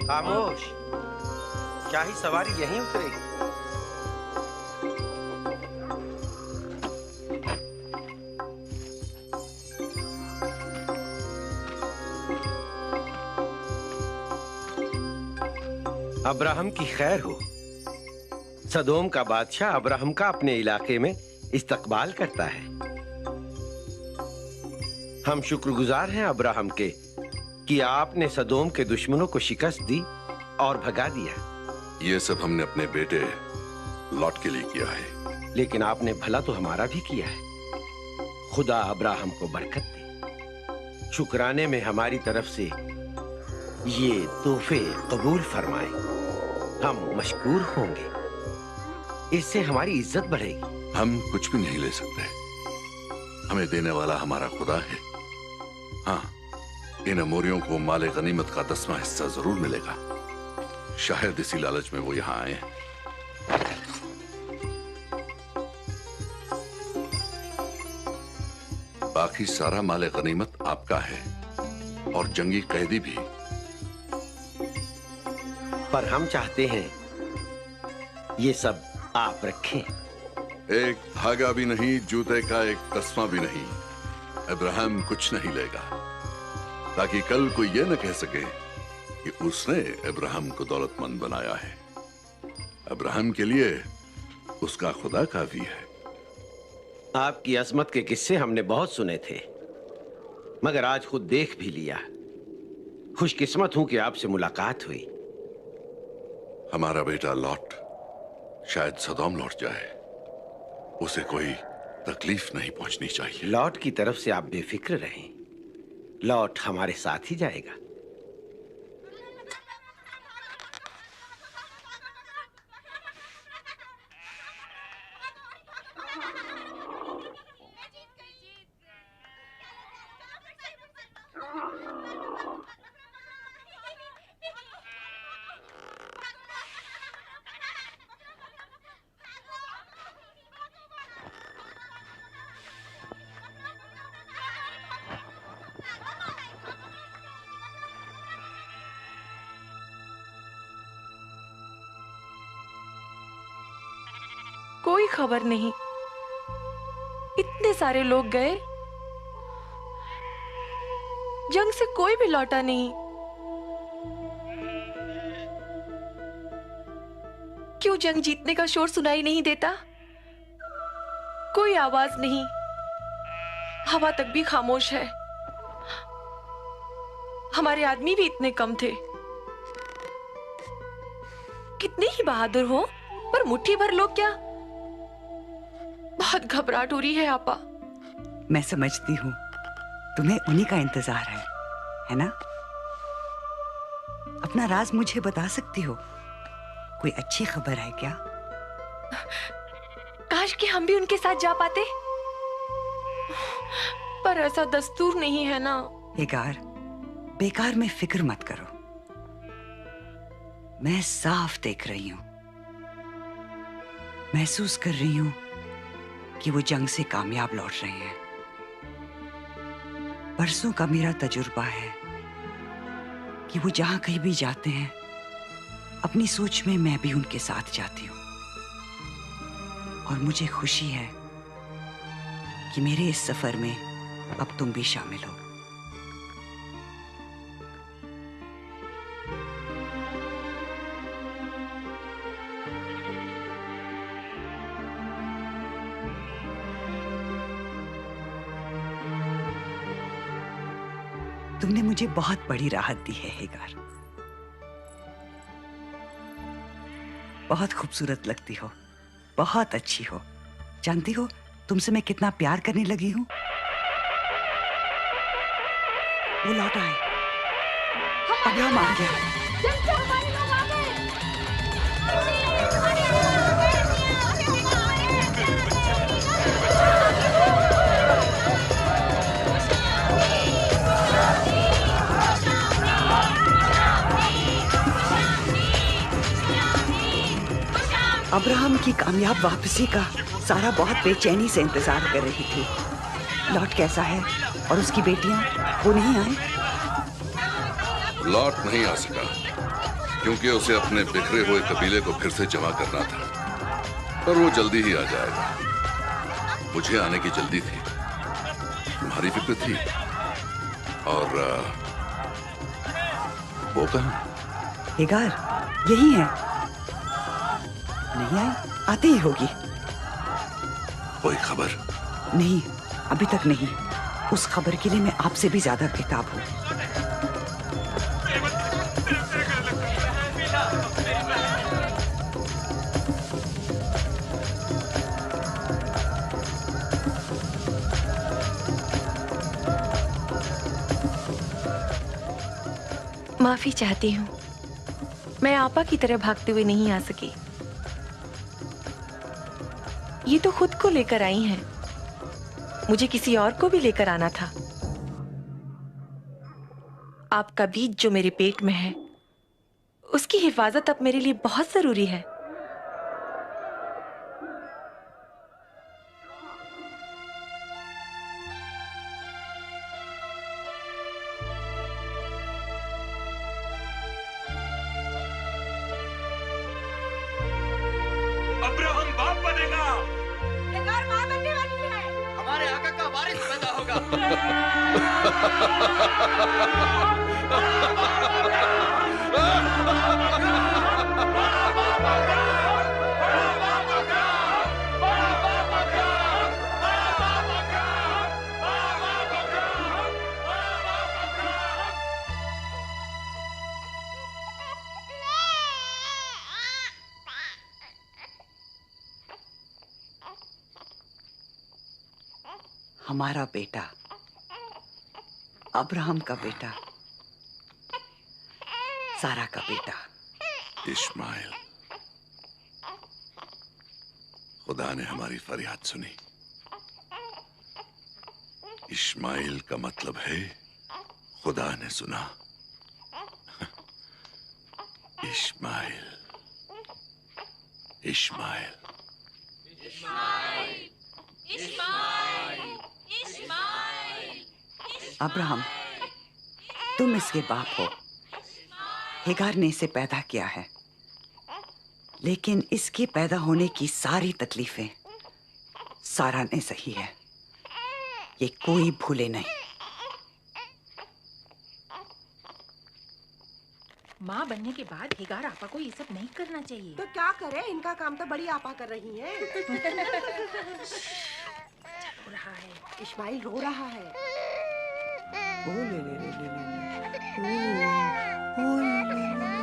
Speaker 17: खामोश, शाही सवारी यहीं उतरेगी। अब्राहम की खैर हो। सदोम का बादशाह अब्राहम का अपने इलाके में इस्तकबाल करता है। हम शुक्रगुजार हैं अब्राहम के कि आपने सदोम के दुश्मनों को शिकस्त दी और भगा दिया।
Speaker 6: ये सब हमने अपने बेटे लॉट के लिए किया है।
Speaker 17: लेकिन आपने भला तो हमारा भी किया है। खुदा अब्राहम को बरकत दे। शुक्राने में हमारी तरफ से ये तोहफे कबूल फरमाए। हम मशकूर होंगे। इससे हमारी इज्जत बढ़ेगी।
Speaker 6: हम कुछ भी नहीं ले सकते। हमें देने वाला हमारा खुदा है। हाँ, इन अमोरियों को माले गनीमत का 10वां हिस्सा जरूर मिलेगा। शायद इसी लालच में वो यहाँ आए हैं। बाकी सारा माले गनीमत आपका है और जंगी कैदी भी।
Speaker 17: पर हम चाहते हैं ये सब आप रखें।
Speaker 6: एक धागा भी नहीं, जूते का एक तस्मा भी नहीं। अब्राहम कुछ नहीं लेगा, ताकि कल कोई ये न कह सके कि उसने अब्राहम को दौलतमंद बनाया है। अब्राहम के लिए उसका खुदा काफी है।
Speaker 17: आपकी अजमत के किस्से हमने बहुत सुने थे, मगर आज खुद देख भी लिया। खुशकिस्मत हूं कि आपसे मुलाकात हुई।
Speaker 6: हमारा बेटा लॉट शायद सदोम लौट जाए, उसे कोई तकलीफ नहीं पहुंचनी चाहिए।
Speaker 17: लॉट की तरफ से आप बेफिक्र रहें, लॉट हमारे साथ ही जाएगा।
Speaker 13: कोई खबर नहीं, इतने सारे लोग गए, जंग से कोई भी लौटा नहीं। क्यों जंग जीतने का शोर सुनाई नहीं देता? कोई आवाज नहीं, हवा तक भी खामोश है। हमारे आदमी भी इतने कम थे। कितने ही बहादुर हो, पर मुट्ठी भर लोग क्या? बहुत घबराहट हो रही है आपा।
Speaker 10: मैं समझती हूँ, तुम्हें उन्हीं का इंतजार है ना? अपना राज मुझे बता सकती हो? कोई अच्छी खबर है क्या?
Speaker 13: काश कि हम भी उनके साथ जा पाते, पर ऐसा दस्तूर नहीं है ना।
Speaker 10: हेगार, बेकार में फिक्र मत करो। मैं साफ देख रही हूं, महसूस कर रही हूं कि वो जंग से कामयाब लौट रहे हैं। बरसों का मेरा तजुर्बा है कि वो जहां कहीं भी जाते हैं, अपनी सोच में मैं भी उनके साथ जाती हूं। और मुझे खुशी है कि मेरे इस सफर में अब तुम भी शामिल हो। तुमने मुझे बहुत बड़ी राहत दी है हेगार। बहुत खूबसूरत लगती हो, बहुत अच्छी हो। जानती हो तुमसे मैं कितना प्यार करने लगी हूं? वो लौट आए, अब हम आ गया। अब्राहम की कामयाब वापसी का सारा बहुत बेचैनी से इंतजार कर रही थी। लॉट कैसा है और उसकी बेटियां, वो नहीं आए?
Speaker 6: लॉट नहीं आ सका क्योंकि उसे अपने बिखरे हुए कबीले को फिर से जमा करना था, पर वो जल्दी ही आ जाएगा। मुझे आने की जल्दी थी, तुम्हारी फिक्र थी। और वो कहाँ?
Speaker 10: हेगार यही है। नहीं आई, आती ही होगी।
Speaker 6: कोई खबर?
Speaker 10: नहीं, अभी तक नहीं। उस खबर के लिए मैं आपसे भी ज्यादा बेताब हूँ।
Speaker 13: माफी चाहती हूँ, मैं आपा की तरह भागते हुए नहीं आ सकी। ये तो खुद को लेकर आई हैं, मुझे किसी और को भी लेकर आना था। आपका बीज जो मेरे पेट में है, उसकी हिफाजत अब मेरे लिए बहुत जरूरी है।
Speaker 9: अब्राहम बाप बनेगा,
Speaker 7: हेगार मां बनने वाली है,
Speaker 9: हमारे आका का वारिस पैदा होगा।
Speaker 10: हमारा बेटा, अब्राहम का बेटा, सारा का बेटा।
Speaker 6: इस्माइल, खुदा ने हमारी फरियाद सुनी। इस्माइल का मतलब है खुदा ने सुना। इस्माइल, इस्माइल,
Speaker 8: इस्माइल, इस्माइल, इस्माइल।
Speaker 10: अब्राहम, तुम इसके बाप हो। हेगार ने इसे पैदा किया है, लेकिन इसके पैदा होने की सारी तकलीफें सारा ने सही है। ये कोई भूले नहीं।
Speaker 18: माँ बनने के बाद हेगार आपा को ये सब नहीं करना चाहिए।
Speaker 19: तो क्या करे, इनका काम तो बड़ी आपा कर रही हैं।
Speaker 18: रो रहा है,
Speaker 19: इस्माइल रो रहा है।
Speaker 10: ओ ले ले ले ले ले। ओ ले ले ले।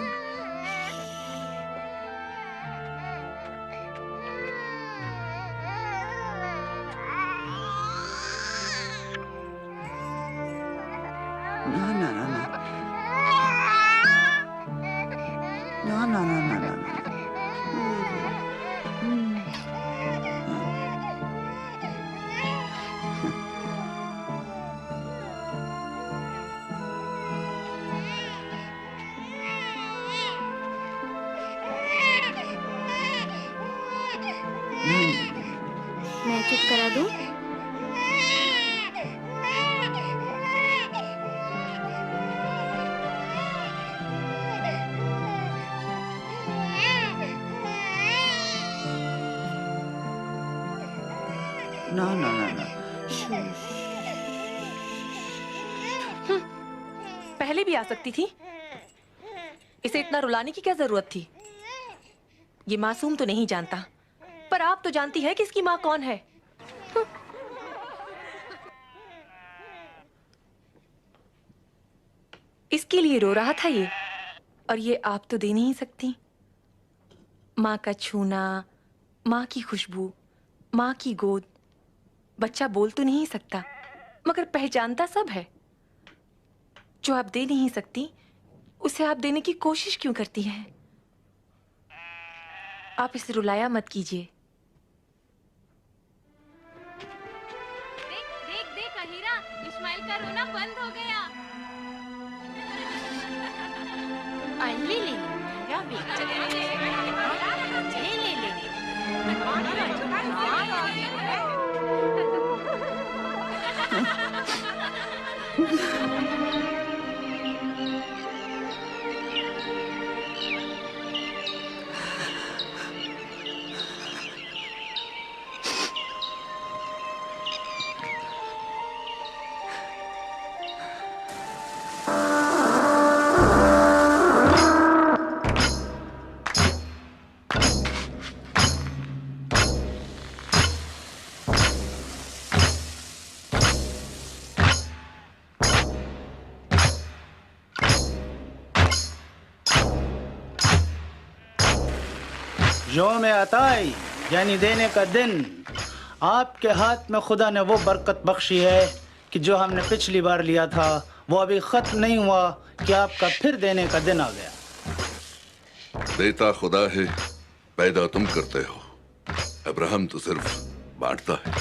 Speaker 10: ना ना ना ना ना ना ना ना ना।
Speaker 20: मैं चुप करा दूं?
Speaker 10: ना ना ना ना।
Speaker 13: पहले भी आ सकती थी। इसे इतना रुलाने की क्या जरूरत थी? ये मासूम तो नहीं जानता, पर आप तो जानती है कि इसकी माँ कौन है। इसके लिए रो रहा था ये, और ये आप तो दे नहीं सकती। माँ का छूना, माँ की खुशबू, माँ की गोद। बच्चा बोल तो नहीं सकता, मगर पहचानता सब है। जो आप दे नहीं सकती, उसे आप देने की कोशिश क्यों करती हैं? आप इसे रुलाया मत कीजिए।
Speaker 7: देख देख देख अहीरा, इस्माइल का रोना बंद हो गया।
Speaker 18: ले ले मेरा बेटा, ले ले ले।
Speaker 16: यौम अताई यानी देने का दिन, आपके हाथ में खुदा ने वो बरकत बख्शी है कि जो हमने पिछली बार लिया था वो अभी खत्म नहीं हुआ कि आपका फिर देने का दिन आ गया।
Speaker 6: देता खुदा है, पैदा तुम करते हो। अब्राहम तो सिर्फ बांटता है।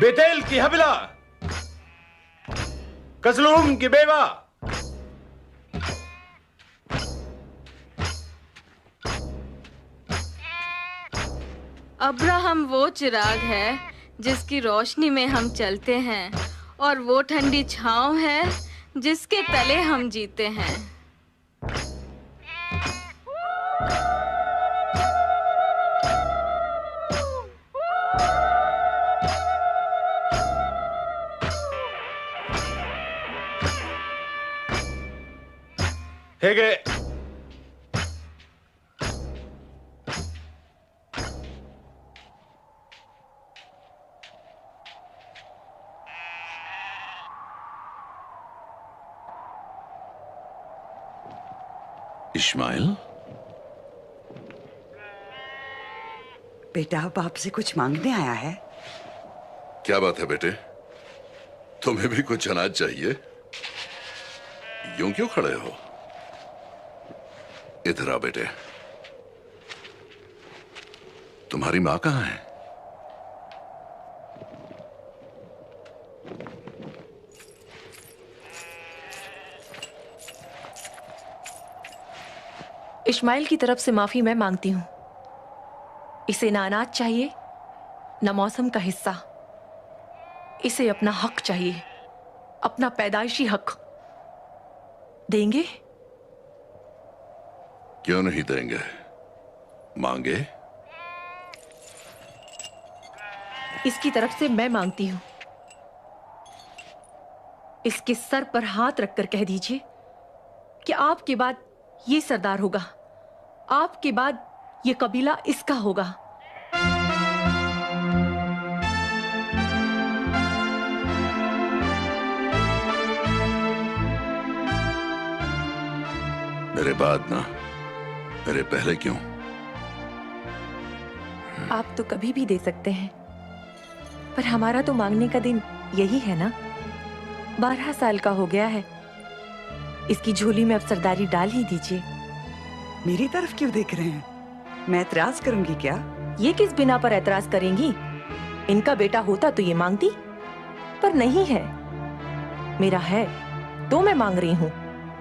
Speaker 5: बेतेल की हबिला, कसलूम की बेवा,
Speaker 20: अब्राहम वो चिराग है जिसकी रोशनी में हम चलते हैं, और वो ठंडी छांव है जिसके तले हम जीते हैं।
Speaker 5: हेगे
Speaker 6: इस्माइल,
Speaker 10: बेटा बाप से कुछ मांगने आया है?
Speaker 6: क्या बात है बेटे, तुम्हें भी कुछ अनाज चाहिए? यूं क्यों खड़े हो? इधर आओ बेटे। तुम्हारी मां कहां है?
Speaker 13: इस्माइल की तरफ से माफी मैं मांगती हूं। इसे ना अनाज चाहिए न मौसम का हिस्सा। इसे अपना हक चाहिए, अपना पैदाइशी हक। देंगे?
Speaker 6: क्यों नहीं देंगे? मांगे।
Speaker 13: इसकी तरफ से मैं मांगती हूं। इसके सर पर हाथ रखकर कह दीजिए कि आपके बाद ये सरदार होगा, आपके बाद ये कबीला इसका होगा।
Speaker 6: मेरे बाद ना, मेरे पहले क्यों?
Speaker 13: आप तो कभी भी दे सकते हैं, पर हमारा तो मांगने का दिन यही है ना। 12 साल का हो गया है। इसकी झोली में अब सरदारी डाल ही दीजिए।
Speaker 10: मेरी तरफ क्यों देख रहे हैं? मैं एतराज करूंगी क्या?
Speaker 13: ये किस बिना पर एतराज करेंगी? इनका बेटा होता तो ये मांगती, पर नहीं है। मेरा है तो मैं मांग रही हूँ।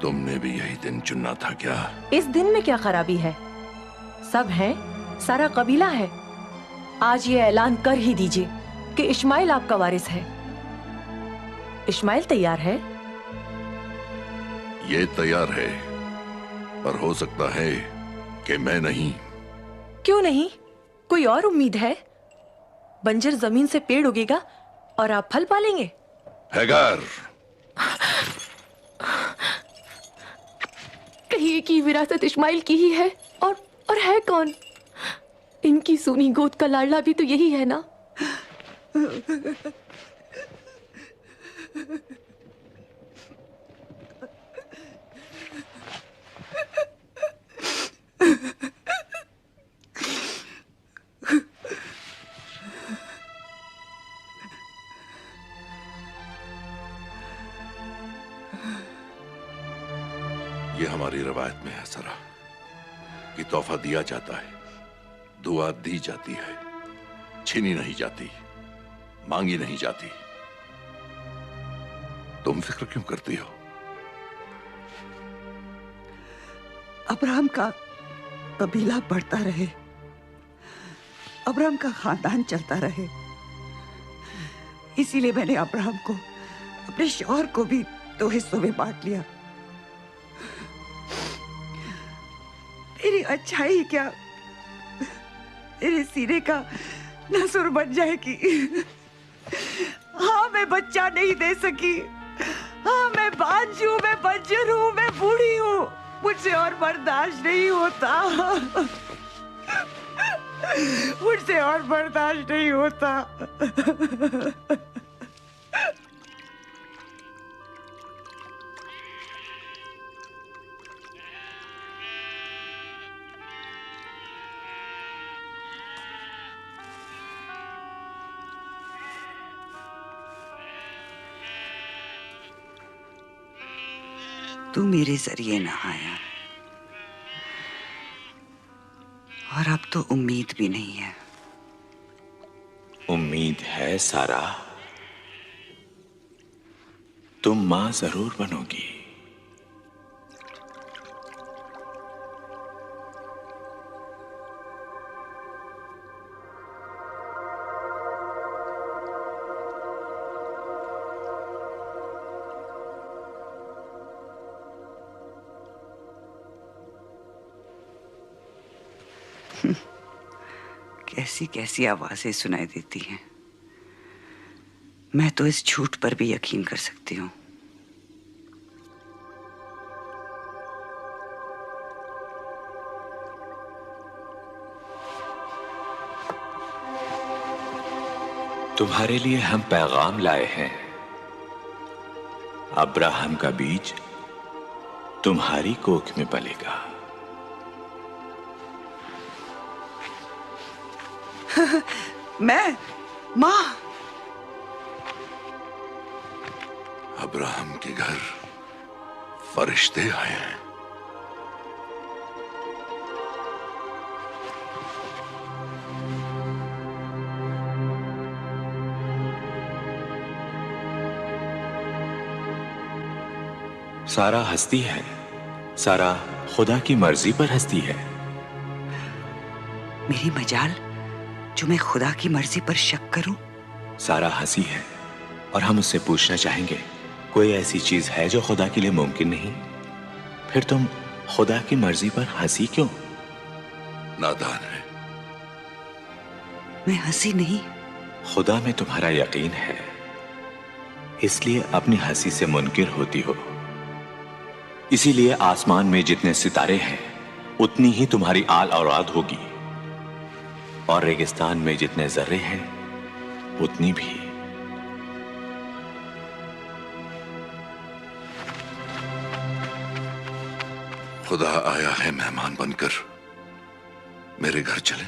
Speaker 6: तुमने भी यही दिन चुना था क्या?
Speaker 13: इस दिन में क्या खराबी है? सब हैं, सारा कबीला है। आज ये ऐलान कर ही दीजिए कि इस्माइल आपका वारिस है। इस्माइल तैयार है?
Speaker 6: ये तैयार है, पर हो सकता है कि मैं नहीं।
Speaker 13: क्यों नहीं? कोई और उम्मीद है? बंजर जमीन से पेड़ उगेगा और आप फल पालेंगे।
Speaker 6: हैगार,
Speaker 13: कहिए कि विरासत इस्माइल की ही है, और है कौन? इनकी सूनी गोद का लाडला भी तो यही है ना।
Speaker 6: ये हमारी रवायत में है सरा कि तोहफा दिया जाता है, दुआ दी जाती है, छीनी नहीं जाती, मांगी नहीं जाती। तुम फिक्र क्यों करती हो?
Speaker 10: अब्राहम का कबीला बढ़ता रहे, अब्राहम का खानदान चलता रहे, इसीलिए मैंने अब्राहम को, अपने शौहर को भी 2 हिस्सों में बांट लिया। तेरी अच्छाई क्या तेरे सीने का नसूर बन जाएगी। हाँ, मैं बच्चा नहीं दे सकी। हाँ, मैं बांझ हूँ, मैं बंजर हूँ, मैं बूढ़ी हूँ, मुझसे और बर्दाश्त नहीं होता। मुझसे और बर्दाश्त नहीं होता। तू मेरे जरिए ना आया, और अब तो उम्मीद भी नहीं है।
Speaker 14: उम्मीद है सारा, तुम मां जरूर बनोगी।
Speaker 10: कैसी कैसी आवाजें सुनाई देती हैं। मैं तो इस झूठ पर भी यकीन कर सकती हूँ।
Speaker 14: तुम्हारे लिए हम पैगाम लाए हैं। अब्राहम का बीज तुम्हारी कोख में पलेगा।
Speaker 10: मैं माँ।
Speaker 6: अब्राहम के घर फरिश्ते आए हैं।
Speaker 14: सारा हंसती है। सारा खुदा की मर्जी पर हंसती है।
Speaker 10: मेरी मजाल जो मैं खुदा की मर्जी पर शक करूं।
Speaker 14: सारा हंसी है और हम उससे पूछना चाहेंगे, कोई ऐसी चीज है जो खुदा के लिए मुमकिन नहीं? फिर तुम खुदा की मर्जी पर हंसी क्यों?
Speaker 6: नादान है।
Speaker 10: मैं हंसी नहीं।
Speaker 14: खुदा में तुम्हारा यकीन है, इसलिए अपनी हंसी से मुनकिर होती हो। इसीलिए आसमान में जितने सितारे हैं उतनी ही तुम्हारी आल औलाद होगी, और रेगिस्तान में जितने जर्रे हैं उतनी भी।
Speaker 6: खुदा आया है मेहमान बनकर। मेरे घर चले,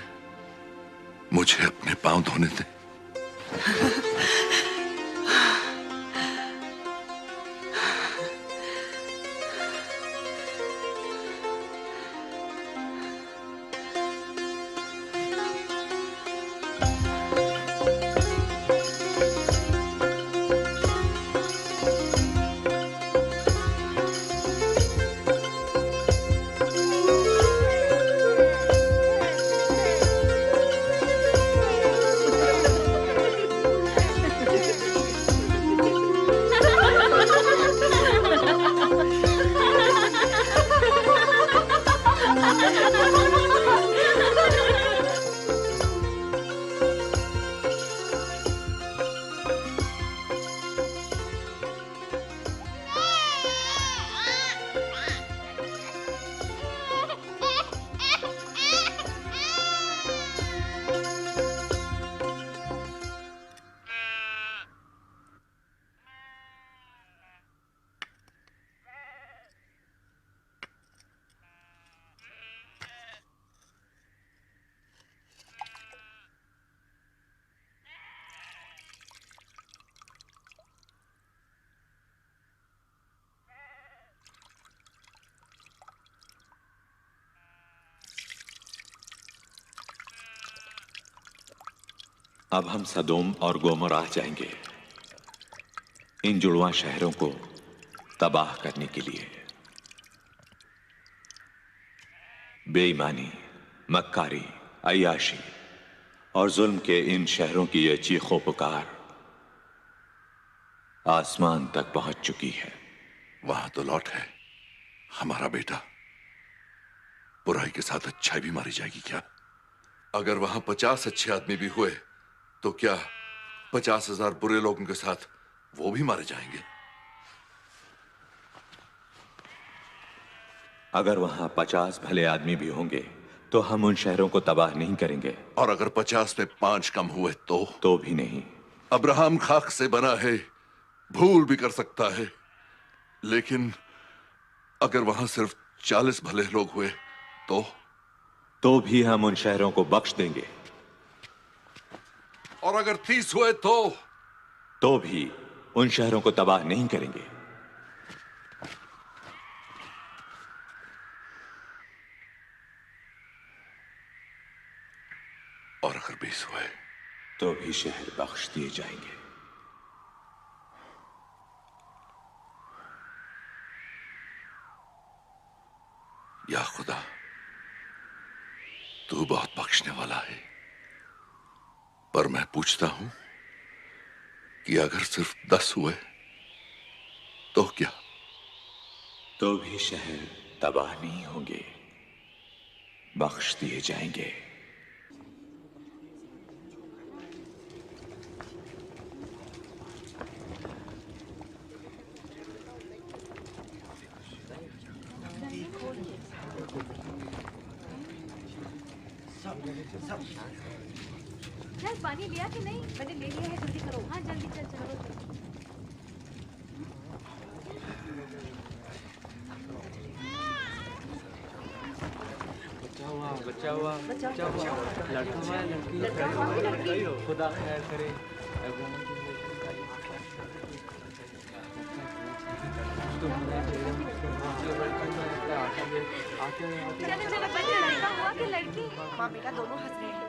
Speaker 6: मुझे अपने पांव धोने दे।
Speaker 14: अब हम सदोम और गोमोराह जाएंगे, इन जुड़वा शहरों को तबाह करने के लिए। बेईमानी, मक्कारी, अय्याशी और जुल्म के इन शहरों की यह चीखों पुकार आसमान तक पहुंच चुकी है।
Speaker 6: वहां तो लौट है हमारा बेटा। बुराई के साथ अच्छाई भी मारी जाएगी क्या? अगर वहां 50 अच्छे आदमी भी हुए तो क्या 50,000 बुरे लोगों के साथ वो भी मारे जाएंगे?
Speaker 14: अगर वहां 50 भले आदमी भी होंगे तो हम उन शहरों को तबाह नहीं करेंगे।
Speaker 6: और अगर 50 में 5 कम हुए तो
Speaker 14: भी नहीं।
Speaker 6: अब्राहम खाक से बना है, भूल भी कर सकता है, लेकिन अगर वहां सिर्फ 40 भले लोग हुए तो
Speaker 14: भी हम उन शहरों को बख्श देंगे।
Speaker 6: और अगर 30 हुए तो
Speaker 14: भी उन शहरों को तबाह नहीं करेंगे।
Speaker 6: और अगर 20 हुए
Speaker 14: तो भी शहर बख्श दिए जाएंगे।
Speaker 6: या खुदा, तू बहुत बख्शने वाला है, पर मैं पूछता हूं कि अगर सिर्फ 10 हुए तो क्या?
Speaker 14: तो भी शहर तबाह नहीं होंगे, बख्श दिए जाएंगे।
Speaker 7: यार पानी लिया कि नहीं? मैंने ले लिया है, जल्दी करो। हाँ जल्दी चल चलो।
Speaker 3: बच्चा हुआ लड़का हुआ लड़की खुदा खैर करे।
Speaker 19: चलो बच्चा लड़का हुआ कि लड़की? माँ बेटा दोनों हंस रहे हैं।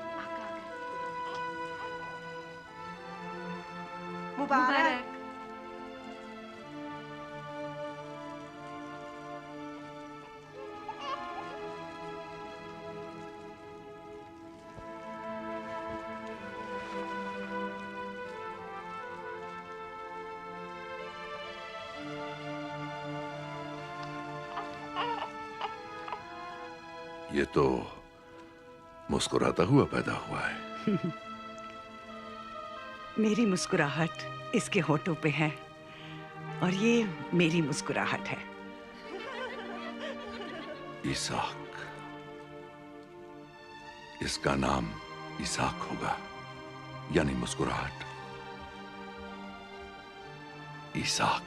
Speaker 19: मुबारक।
Speaker 6: ये तो मुस्कुराता हुआ पैदा हुआ है।
Speaker 10: मेरी मुस्कुराहट इसके होठों पे है और ये मेरी मुस्कुराहट है।
Speaker 6: इसाक, इसका नाम इसाक होगा, यानी मुस्कुराहट। इसाक।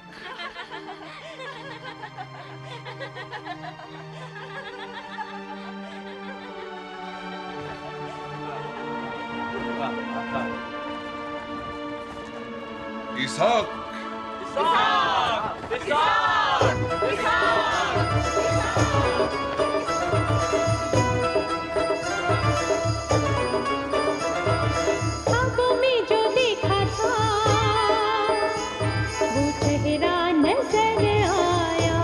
Speaker 6: इसाक।
Speaker 21: आंखों में जो देखा था वो चेहरा नजर आया,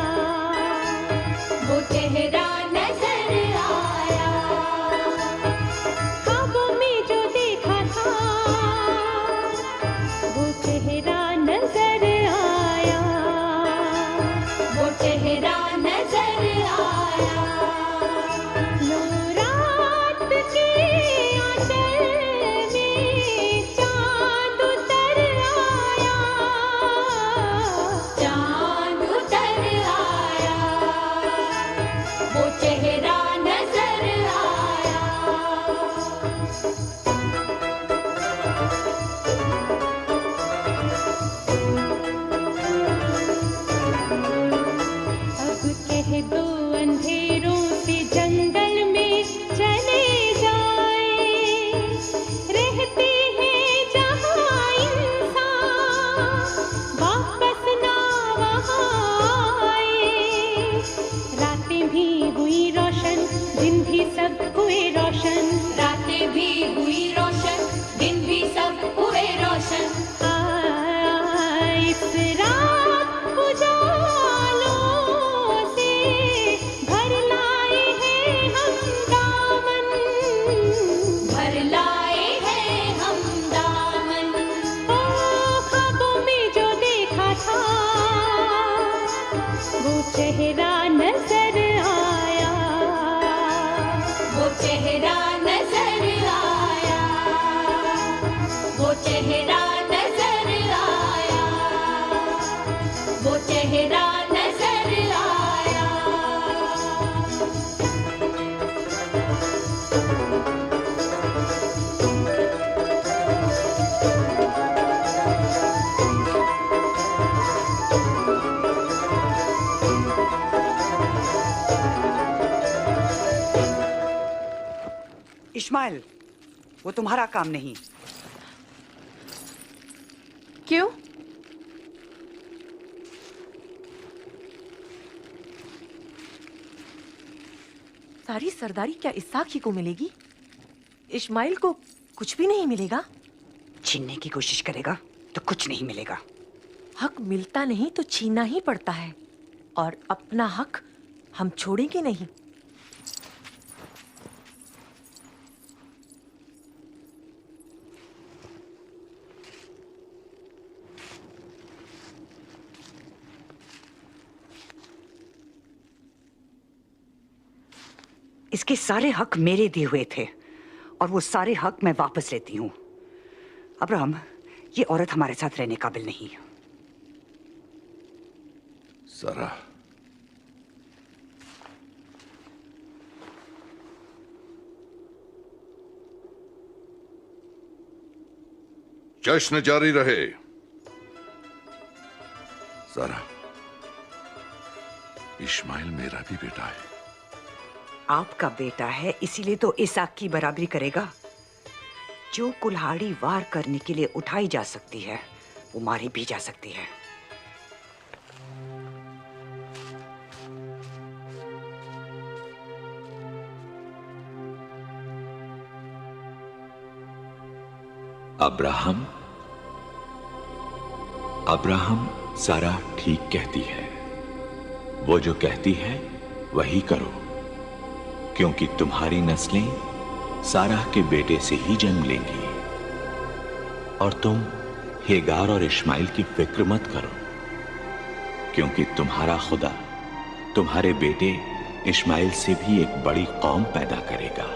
Speaker 21: वो चेहरा नजर आया। ख्वाबों में जो देखा था वो चेहरा नजर आया, वो चेहरा नजर आया। लो रात के आंचल में चांद उतर आया, चांद उतर आया, वो चेहरा नजर आया। अब कह दो अंधेरों से जंगल में चले जाए, रहते हैं जहाँ इंसान वापस ना वहाँ आए। रातें भी हुई रोशन, दिन भी सब हुए रोशन, रातें भी हुई रोशन, दिन भी सब हुए रोशन। इस रात उजालों से भर लाए हैं हम दामन, भर लाए हैं हम दामन। ओ ख्वाबों में जो देखा था वो चेहरा नजर आया, वो चेहरा नजर आया, वो चेहरा नजर आया, वो चेहरा नजर आया।
Speaker 10: इस्माइल, वो तुम्हारा काम नहीं।
Speaker 13: क्यों? सारी सरदारी क्या इसाक ही को मिलेगी? इस्माइल को कुछ भी नहीं मिलेगा?
Speaker 10: छीनने की कोशिश करेगा तो कुछ नहीं मिलेगा।
Speaker 13: हक मिलता नहीं तो छीनना ही पड़ता है, और अपना हक हम छोड़ेंगे नहीं।
Speaker 10: इसके सारे हक मेरे दिए हुए थे और वो सारे हक मैं वापस लेती हूँ। अब्राहम, ये औरत हमारे साथ रहने काबिल नहीं।
Speaker 6: सारा, जश्न जारी रहे। सारा, इस्माइल मेरा भी बेटा है।
Speaker 10: आपका बेटा है, इसीलिए तो इसाक की बराबरी करेगा। जो कुल्हाड़ी वार करने के लिए उठाई जा सकती है, वो मारी भी जा सकती है।
Speaker 14: अब्राहम सारा ठीक कहती है। वो जो कहती है वही करो, क्योंकि तुम्हारी नस्लें सारा के बेटे से ही जन्म लेंगी। और तुम हेगार और इश्माइल की फिक्र मत करो, क्योंकि तुम्हारा खुदा तुम्हारे बेटे इश्माइल से भी एक बड़ी कौम पैदा करेगा।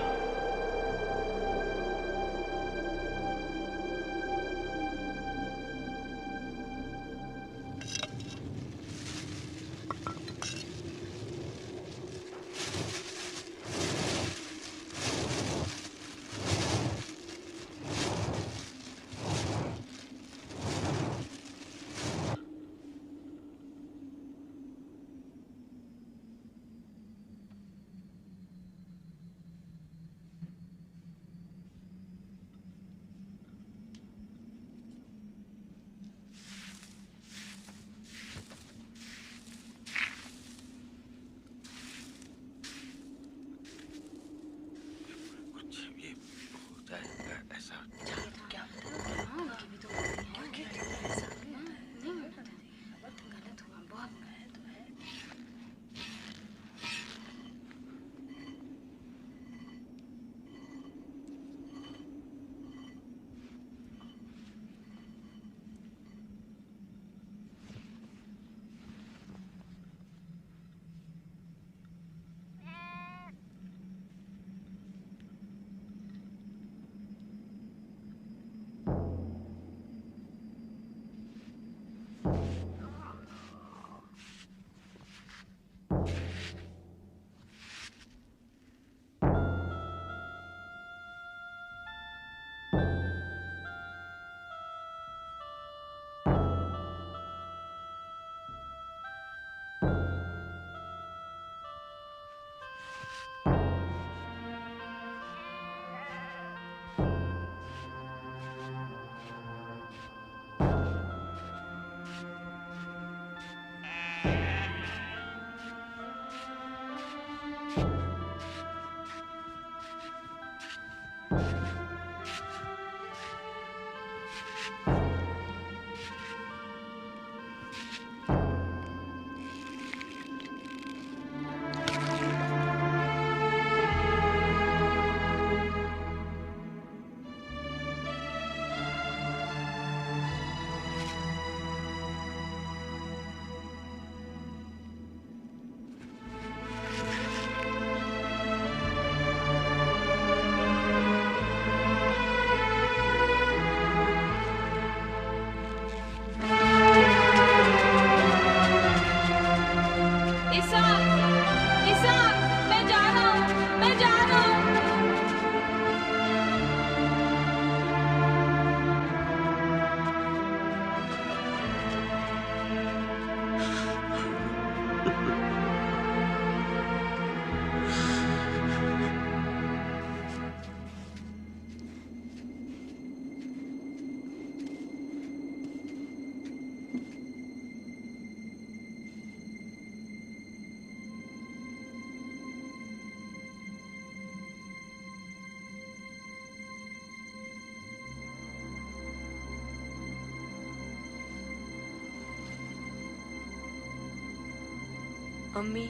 Speaker 13: अम्मी,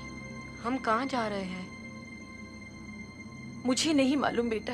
Speaker 13: हम कहाँ जा रहे हैं? मुझे नहीं मालूम बेटा।